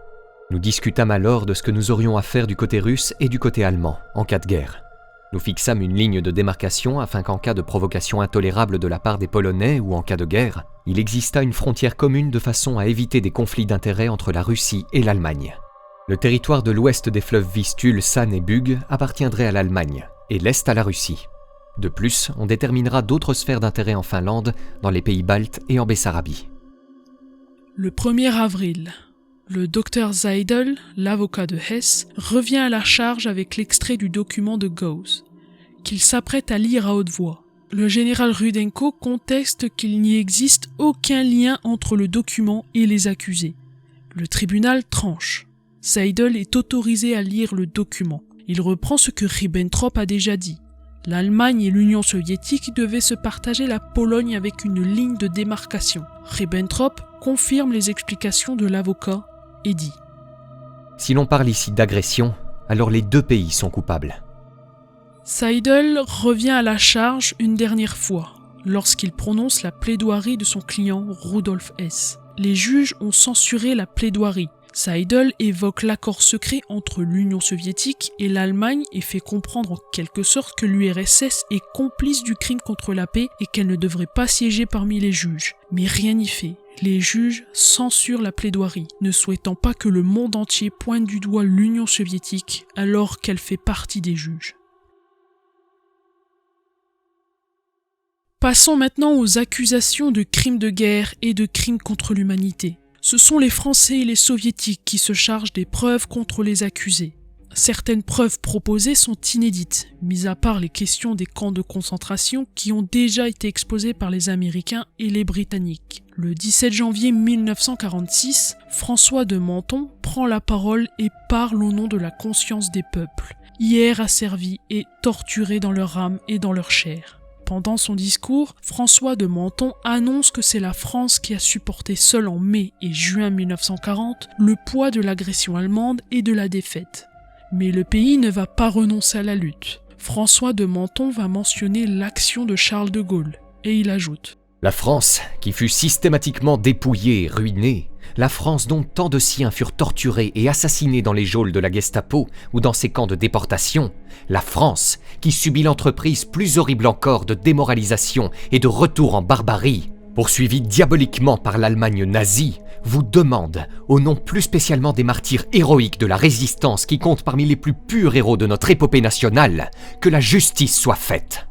[SPEAKER 1] Nous discutâmes alors de ce que nous aurions à faire du côté russe et du côté allemand, en cas de guerre. Nous fixâmes une ligne de démarcation afin qu'en cas de provocation intolérable de la part des Polonais ou en cas de guerre, il existât une frontière commune de façon à éviter des conflits d'intérêts entre la Russie et l'Allemagne. Le territoire de l'ouest des fleuves Vistule, San et Bug appartiendrait à l'Allemagne et l'est à la Russie. De plus, on déterminera d'autres sphères d'intérêt en Finlande, dans les pays baltes et en Bessarabie.
[SPEAKER 2] Le 1er avril, le docteur Seidel, l'avocat de Hess, revient à la charge avec l'extrait du document de Gauss, qu'il s'apprête à lire à haute voix. Le général Rudenko conteste qu'il n'y existe aucun lien entre le document et les accusés. Le tribunal tranche. Seidel est autorisé à lire le document. Il reprend ce que Ribbentrop a déjà dit. L'Allemagne et l'Union soviétique devaient se partager la Pologne avec une ligne de démarcation. Ribbentrop confirme les explications de l'avocat et dit «
[SPEAKER 1] Si l'on parle ici d'agression, alors les 2 pays sont coupables. »
[SPEAKER 2] Seidel revient à la charge une dernière fois, lorsqu'il prononce la plaidoirie de son client Rudolf Hess. Les juges ont censuré la plaidoirie. Seidel évoque l'accord secret entre l'Union soviétique et l'Allemagne et fait comprendre en quelque sorte que l'URSS est complice du crime contre la paix et qu'elle ne devrait pas siéger parmi les juges. Mais rien n'y fait. Les juges censurent la plaidoirie, ne souhaitant pas que le monde entier pointe du doigt l'Union soviétique alors qu'elle fait partie des juges. Passons maintenant aux accusations de crimes de guerre et de crimes contre l'humanité. Ce sont les Français et les Soviétiques qui se chargent des preuves contre les accusés. certaines preuves proposées sont inédites, mis à part les questions des camps de concentration qui ont déjà été exposés par les Américains et les Britanniques. Le 17 janvier 1946, François de Menthon prend la parole et parle au nom de la conscience des peuples, hier asservis et torturés dans leur âme et dans leur chair. Pendant son discours, François de Menthon annonce que c'est la France qui a supporté seule en mai et juin 1940 le poids de l'agression allemande et de la défaite. Mais le pays ne va pas renoncer à la lutte. François de Menthon va mentionner l'action de Charles de Gaulle, et il ajoute «
[SPEAKER 1] La France, qui fut systématiquement dépouillée et ruinée, la France dont tant de siens furent torturés et assassinés dans les geôles de la Gestapo ou dans ses camps de déportation, la France, qui subit l'entreprise plus horrible encore de démoralisation et de retour en barbarie, poursuivie diaboliquement par l'Allemagne nazie, vous demande, au nom plus spécialement des martyrs héroïques de la résistance qui comptent parmi les plus purs héros de notre épopée nationale, que la justice soit faite. »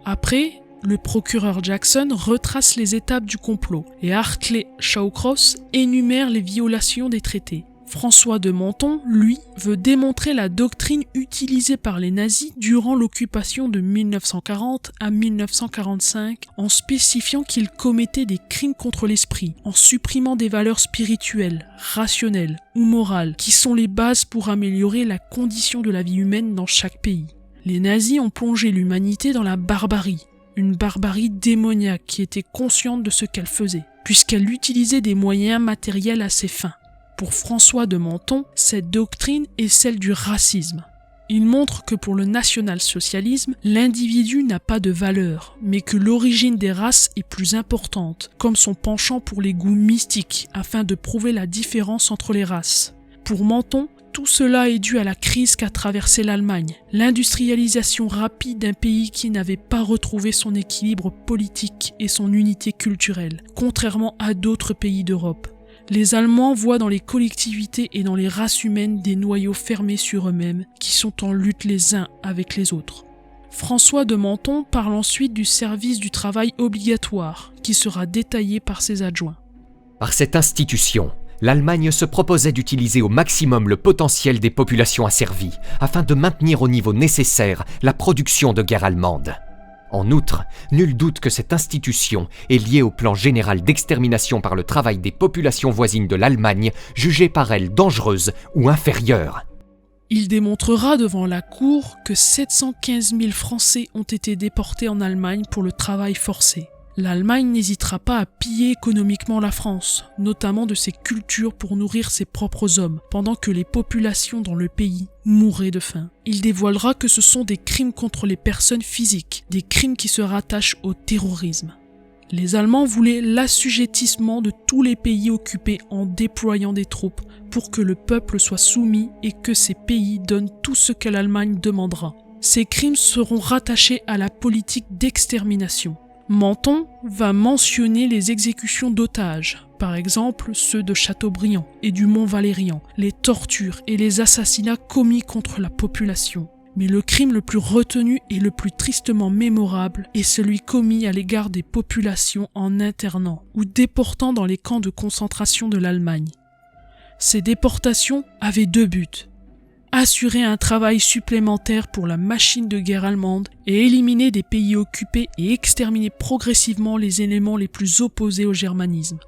[SPEAKER 2] Après, le procureur Jackson retrace les étapes du complot et Hartley Shawcross énumère les violations des traités. François de Menthon, lui, veut démontrer la doctrine utilisée par les nazis durant l'occupation de 1940 à 1945 en spécifiant qu'ils commettaient des crimes contre l'esprit, en supprimant des valeurs spirituelles, rationnelles ou morales qui sont les bases pour améliorer la condition de la vie humaine dans chaque pays. Les nazis ont plongé l'humanité dans la barbarie, une barbarie démoniaque qui était consciente de ce qu'elle faisait, puisqu'elle utilisait des moyens matériels à ses fins. Pour François de Menthon, cette doctrine est celle du racisme. Il montre que pour le national-socialisme, l'individu n'a pas de valeur, mais que l'origine des races est plus importante, comme son penchant pour les goûts mystiques, afin de prouver la différence entre les races. Pour Menthon, tout cela est dû à la crise qu'a traversée l'Allemagne, l'industrialisation rapide d'un pays qui n'avait pas retrouvé son équilibre politique et son unité culturelle, contrairement à d'autres pays d'Europe. Les Allemands voient dans les collectivités et dans les races humaines des noyaux fermés sur eux-mêmes qui sont en lutte les uns avec les autres. François de Menthon parle ensuite du service du travail obligatoire qui sera détaillé par ses adjoints.
[SPEAKER 1] Par cette institution, l'Allemagne se proposait d'utiliser au maximum le potentiel des populations asservies afin de maintenir au niveau nécessaire la production de guerre allemande. En outre, nul doute que cette institution est liée au plan général d'extermination par le travail des populations voisines de l'Allemagne, jugées par elle dangereuses ou inférieures.
[SPEAKER 2] Il démontrera devant la cour que 715 000 Français ont été déportés en Allemagne pour le travail forcé. L'Allemagne n'hésitera pas à piller économiquement la France, notamment de ses cultures pour nourrir ses propres hommes, pendant que les populations dans le pays mourraient de faim. Il dévoilera que ce sont des crimes contre les personnes physiques, des crimes qui se rattachent au terrorisme. Les Allemands voulaient l'assujettissement de tous les pays occupés en déployant des troupes pour que le peuple soit soumis et que ces pays donnent tout ce que l'Allemagne demandera. Ces crimes seront rattachés à la politique d'extermination. Menthon va mentionner les exécutions d'otages, par exemple ceux de Chateaubriand et du Mont-Valérien, les tortures et les assassinats commis contre la population. Mais le crime le plus retenu et le plus tristement mémorable est celui commis à l'égard des populations en internant ou déportant dans les camps de concentration de l'Allemagne. Ces déportations avaient deux buts. Assurer un travail supplémentaire pour la machine de guerre allemande et éliminer des pays occupés et exterminer progressivement les éléments les plus opposés au germanisme.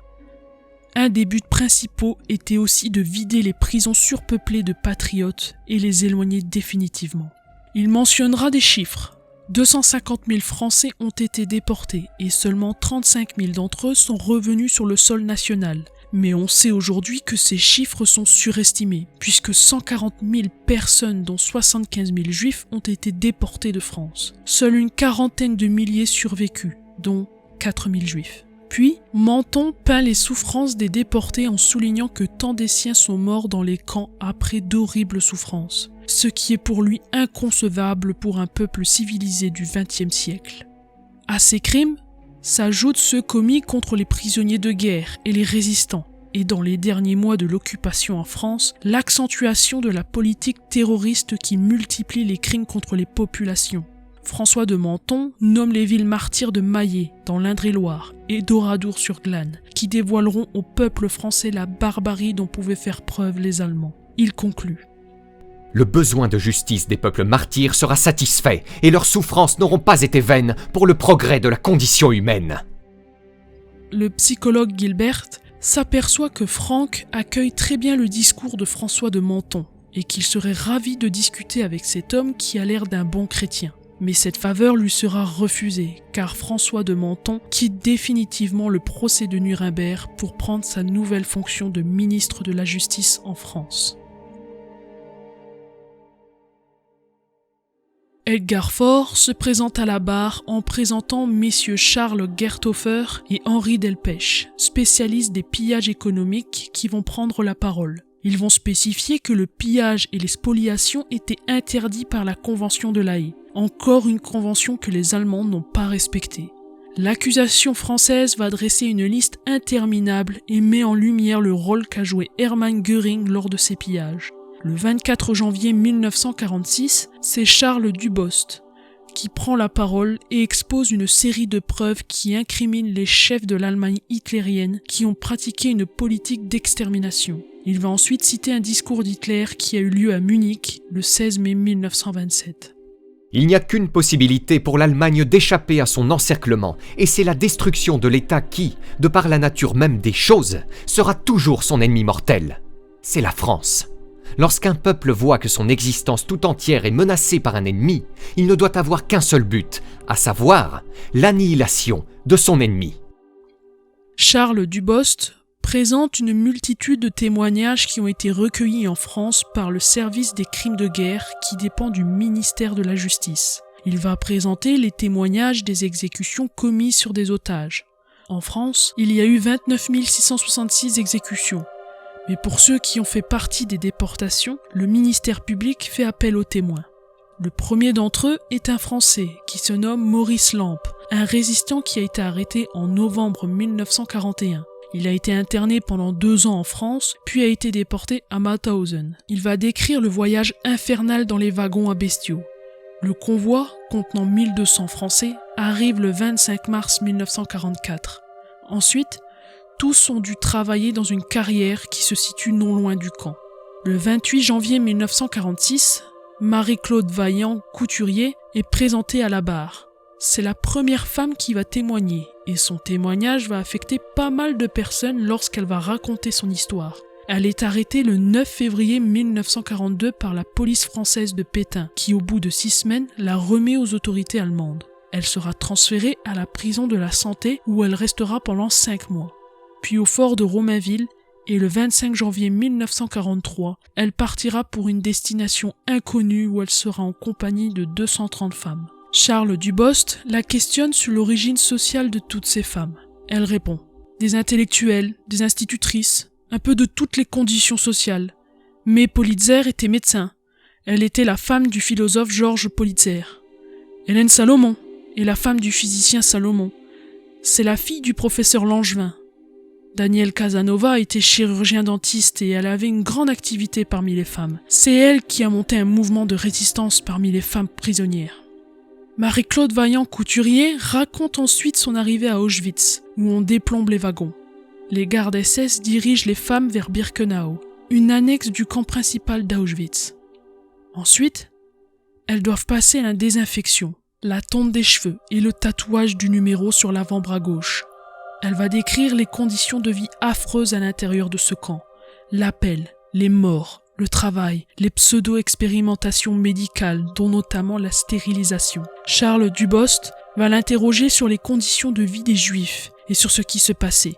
[SPEAKER 2] Un des buts principaux était aussi de vider les prisons surpeuplées de patriotes et les éloigner définitivement. Il mentionnera des chiffres. 250 000 Français ont été déportés et seulement 35 000 d'entre eux sont revenus sur le sol national. Mais on sait aujourd'hui que ces chiffres sont surestimés, puisque 140 000 personnes, dont 75 000 juifs, ont été déportés de France. Seule une quarantaine de milliers survécus, dont 4 000 juifs. Puis, Menthon peint les souffrances des déportés en soulignant que tant des siens sont morts dans les camps après d'horribles souffrances, ce qui est pour lui inconcevable pour un peuple civilisé du XXe siècle. À ces crimes s'ajoutent ceux commis contre les prisonniers de guerre et les résistants, et dans les derniers mois de l'occupation en France, l'accentuation de la politique terroriste qui multiplie les crimes contre les populations. François de Menthon nomme les villes martyrs de Maillé, dans l'Indre-et-Loire, et d'Oradour-sur-Glane, qui dévoileront au peuple français la barbarie dont pouvaient faire preuve les Allemands. Il conclut.
[SPEAKER 1] Le besoin de justice des peuples martyrs sera satisfait et leurs souffrances n'auront pas été vaines pour le progrès de la condition humaine.
[SPEAKER 2] Le psychologue Gilbert s'aperçoit que Franck accueille très bien le discours de François de Menthon et qu'il serait ravi de discuter avec cet homme qui a l'air d'un bon chrétien. Mais cette faveur lui sera refusée, car François de Menthon quitte définitivement le procès de Nuremberg pour prendre sa nouvelle fonction de ministre de la Justice en France. Edgar Faure se présente à la barre en présentant messieurs Charles Gerthofer et Henri Delpech, spécialistes des pillages économiques qui vont prendre la parole. Ils vont spécifier que le pillage et les spoliations étaient interdits par la Convention de La Haye, encore une convention que les Allemands n'ont pas respectée. L'accusation française va dresser une liste interminable et met en lumière le rôle qu'a joué Hermann Göring lors de ces pillages. Le 24 janvier 1946, c'est Charles Dubost qui prend la parole et expose une série de preuves qui incriminent les chefs de l'Allemagne hitlérienne qui ont pratiqué une politique d'extermination. Il va ensuite citer un discours d'Hitler qui a eu lieu à Munich le 16 mai 1927.
[SPEAKER 1] Il n'y a qu'une possibilité pour l'Allemagne d'échapper à son encerclement, et c'est la destruction de l'État qui, de par la nature même des choses, sera toujours son ennemi mortel. C'est la France. Lorsqu'un peuple voit que son existence tout entière est menacée par un ennemi, il ne doit avoir qu'un seul but, à savoir l'annihilation de son ennemi.
[SPEAKER 2] Charles Dubost présente une multitude de témoignages qui ont été recueillis en France par le service des crimes de guerre qui dépend du ministère de la Justice. Il va présenter les témoignages des exécutions commises sur des otages. En France, il y a eu 29 666 exécutions. Mais pour ceux qui ont fait partie des déportations, le ministère public fait appel aux témoins. Le premier d'entre eux est un Français qui se nomme Maurice Lampe, un résistant qui a été arrêté en novembre 1941. Il a été interné pendant 2 ans en France, puis a été déporté à Mauthausen. Il va décrire le voyage infernal dans les wagons à bestiaux. Le convoi, contenant 1200 Français, arrive le 25 mars 1944. Ensuite, tous ont dû travailler dans une carrière qui se situe non loin du camp. Le 28 janvier 1946, Marie-Claude Vaillant, couturier, est présentée à la barre. C'est la première femme qui va témoigner, et son témoignage va affecter pas mal de personnes lorsqu'elle va raconter son histoire. Elle est arrêtée le 9 février 1942 par la police française de Pétain, qui au bout de 6 semaines la remet aux autorités allemandes. Elle sera transférée à la prison de la Santé où elle restera pendant 5 mois. Puis au fort de Romainville, et le 25 janvier 1943, elle partira pour une destination inconnue où elle sera en compagnie de 230 femmes. Charles Dubost la questionne sur l'origine sociale de toutes ces femmes. Elle répond « Des intellectuels, des institutrices, un peu de toutes les conditions sociales. Mais Politzer était médecin. Elle était la femme du philosophe Georges Politzer. Hélène Salomon est la femme du physicien Salomon. C'est la fille du professeur Langevin. Daniel Casanova était chirurgien dentiste et elle avait une grande activité parmi les femmes. C'est elle qui a monté un mouvement de résistance parmi les femmes prisonnières. » Marie-Claude Vaillant, couturier, raconte ensuite son arrivée à Auschwitz, où on déplombe les wagons. Les gardes SS dirigent les femmes vers Birkenau, une annexe du camp principal d'Auschwitz. Ensuite, elles doivent passer la désinfection, la tonte des cheveux et le tatouage du numéro sur l'avant-bras gauche. Elle va décrire les conditions de vie affreuses à l'intérieur de ce camp, l'appel, les morts, le travail, les pseudo-expérimentations médicales, dont notamment la stérilisation. Charles Dubost va l'interroger sur les conditions de vie des Juifs et sur ce qui se passait.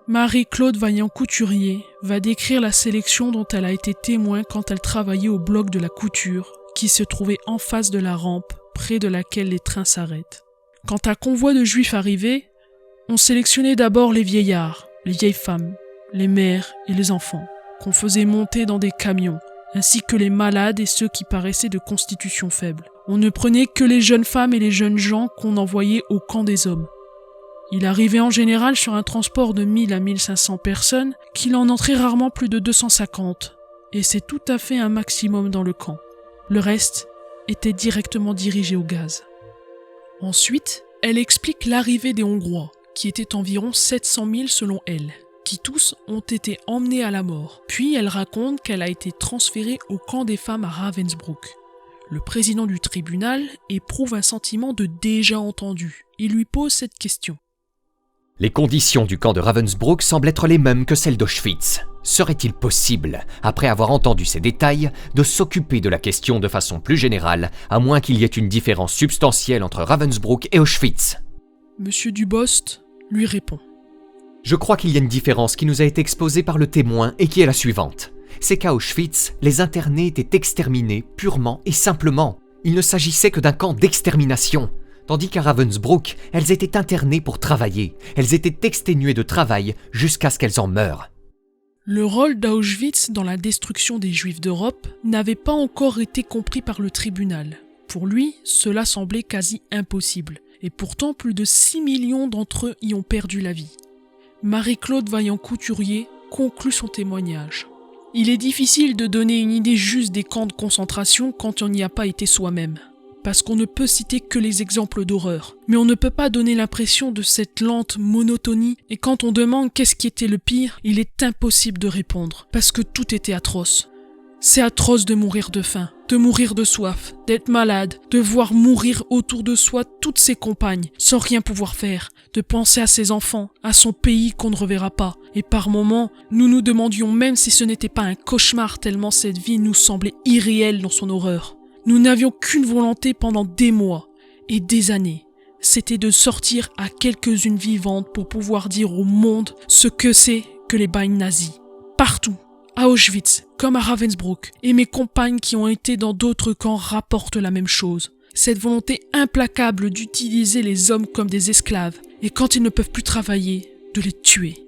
[SPEAKER 2] Marie-Claude Vaillant-Couturier va décrire la sélection dont elle a été témoin quand elle travaillait au bloc de la couture, qui se trouvait en face de la rampe, près de laquelle les trains s'arrêtent. Quand un convoi de Juifs arrivait, on sélectionnait d'abord les vieillards, les vieilles femmes, les mères et les enfants, qu'on faisait monter dans des camions, ainsi que les malades et ceux qui paraissaient de constitution faible. On ne prenait que les jeunes femmes et les jeunes gens qu'on envoyait au camp des hommes. Il arrivait en général sur un transport de 1000 à 1500 personnes, qu'il en entrait rarement plus de 250, et c'est tout à fait un maximum dans le camp. Le reste était directement dirigé au gaz. Ensuite, elle explique l'arrivée des Hongrois, qui étaient environ 700 000 selon elle. qui tous ont été emmenés à la mort. Puis elle raconte qu'elle a été transférée au camp des femmes à Ravensbrück. Le président du tribunal éprouve un sentiment de déjà entendu. Il lui pose cette question.
[SPEAKER 1] Les conditions du camp de Ravensbrück semblent être les mêmes que celles d'Auschwitz. Serait-il possible, après avoir entendu ces détails, de s'occuper de la question de façon plus générale, à moins qu'il y ait une différence substantielle entre Ravensbrück et Auschwitz ?
[SPEAKER 2] Monsieur Dubost lui répond.
[SPEAKER 1] Je crois qu'il y a une différence qui nous a été exposée par le témoin et qui est la suivante. C'est qu'à Auschwitz, les internés étaient exterminés purement et simplement. Il ne s'agissait que d'un camp d'extermination. Tandis qu'à Ravensbrück, elles étaient internées pour travailler. Elles étaient exténuées de travail jusqu'à ce qu'elles en meurent.
[SPEAKER 2] Le rôle d'Auschwitz dans la destruction des Juifs d'Europe n'avait pas encore été compris par le tribunal. Pour lui, cela semblait quasi impossible. Et pourtant, plus de 6 millions d'entre eux y ont perdu la vie. Marie-Claude Vaillant-Couturier conclut son témoignage. Il est difficile de donner une idée juste des camps de concentration quand on n'y a pas été soi-même. Parce qu'on ne peut citer que les exemples d'horreur. Mais on ne peut pas donner l'impression de cette lente monotonie, et quand on demande qu'est-ce qui était le pire, il est impossible de répondre, parce que tout était atroce. C'est atroce de mourir de faim, de mourir de soif, d'être malade, de voir mourir autour de soi toutes ses compagnes, sans rien pouvoir faire, de penser à ses enfants, à son pays qu'on ne reverra pas. Et par moments, nous nous demandions même si ce n'était pas un cauchemar tellement cette vie nous semblait irréelle dans son horreur. Nous n'avions qu'une volonté pendant des mois et des années. C'était de sortir à quelques-unes vivantes pour pouvoir dire au monde ce que c'est que les bagnes nazis. Partout, à Auschwitz, comme à Ravensbrück, et mes compagnes qui ont été dans d'autres camps rapportent la même chose. Cette volonté implacable d'utiliser les hommes comme des esclaves, et quand ils ne peuvent plus travailler, de les tuer.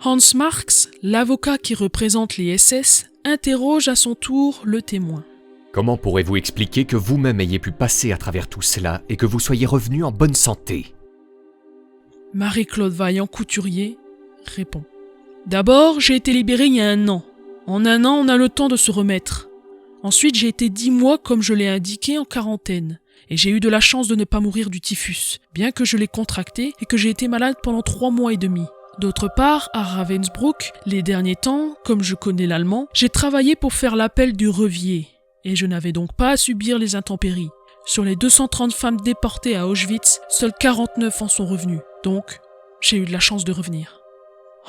[SPEAKER 2] Hans Marx, l'avocat qui représente les SS, interroge à son tour le témoin.
[SPEAKER 1] Comment pourrez-vous expliquer que vous-même ayez pu passer à travers tout cela et que vous soyez revenu en bonne santé ?
[SPEAKER 2] Marie-Claude Vaillant-Couturier répond. D'abord, j'ai été libérée il y a 1 an. En 1 an, on a le temps de se remettre. Ensuite, j'ai été 10 mois, comme je l'ai indiqué, en quarantaine. Et j'ai eu de la chance de ne pas mourir du typhus, bien que je l'ai contracté et que j'ai été malade pendant 3 mois et demi. D'autre part, à Ravensbrück, les derniers temps, comme je connais l'allemand, j'ai travaillé pour faire l'appel du Revier. Et je n'avais donc pas à subir les intempéries. Sur les 230 femmes déportées à Auschwitz, seules 49 en sont revenues. Donc, j'ai eu de la chance de revenir.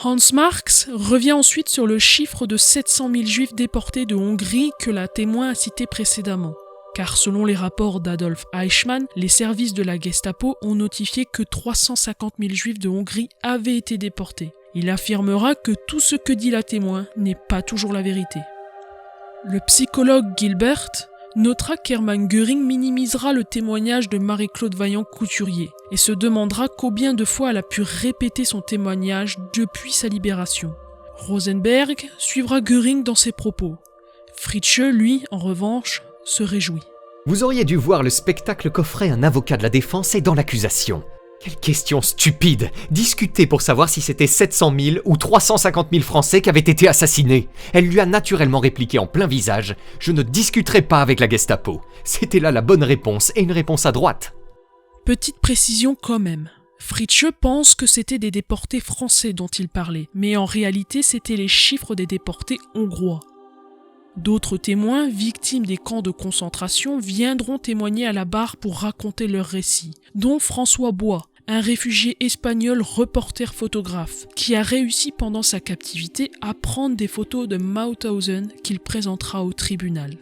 [SPEAKER 2] Hans Marx revient ensuite sur le chiffre de 700 000 juifs déportés de Hongrie que la témoin a cité précédemment. Car selon les rapports d'Adolf Eichmann, les services de la Gestapo ont notifié que 350 000 juifs de Hongrie avaient été déportés. Il affirmera que tout ce que dit la témoin n'est pas toujours la vérité. Le psychologue Gilbert notera qu'Hermann Göring minimisera le témoignage de Marie-Claude Vaillant-Couturier et se demandera combien de fois elle a pu répéter son témoignage depuis sa libération. Rosenberg suivra Göring dans ses propos. Fritzsche, lui, en revanche, se réjouit.
[SPEAKER 1] Vous auriez dû voir le spectacle qu'offrait un avocat de la défense et dans l'accusation. Quelle question stupide! Discuter pour savoir si c'était 700 000 ou 350 000 Français qui avaient été assassinés. Elle lui a naturellement répliqué en plein visage « Je ne discuterai pas avec la Gestapo ». C'était là la bonne réponse et une réponse à droite.
[SPEAKER 2] Petite précision quand même. Fritzsche pense que c'était des déportés français dont il parlait, mais en réalité c'était les chiffres des déportés hongrois. D'autres témoins, victimes des camps de concentration, viendront témoigner à la barre pour raconter leur récit, dont François Bois, un réfugié espagnol reporter-photographe, qui a réussi pendant sa captivité à prendre des photos de Mauthausen qu'il présentera au tribunal.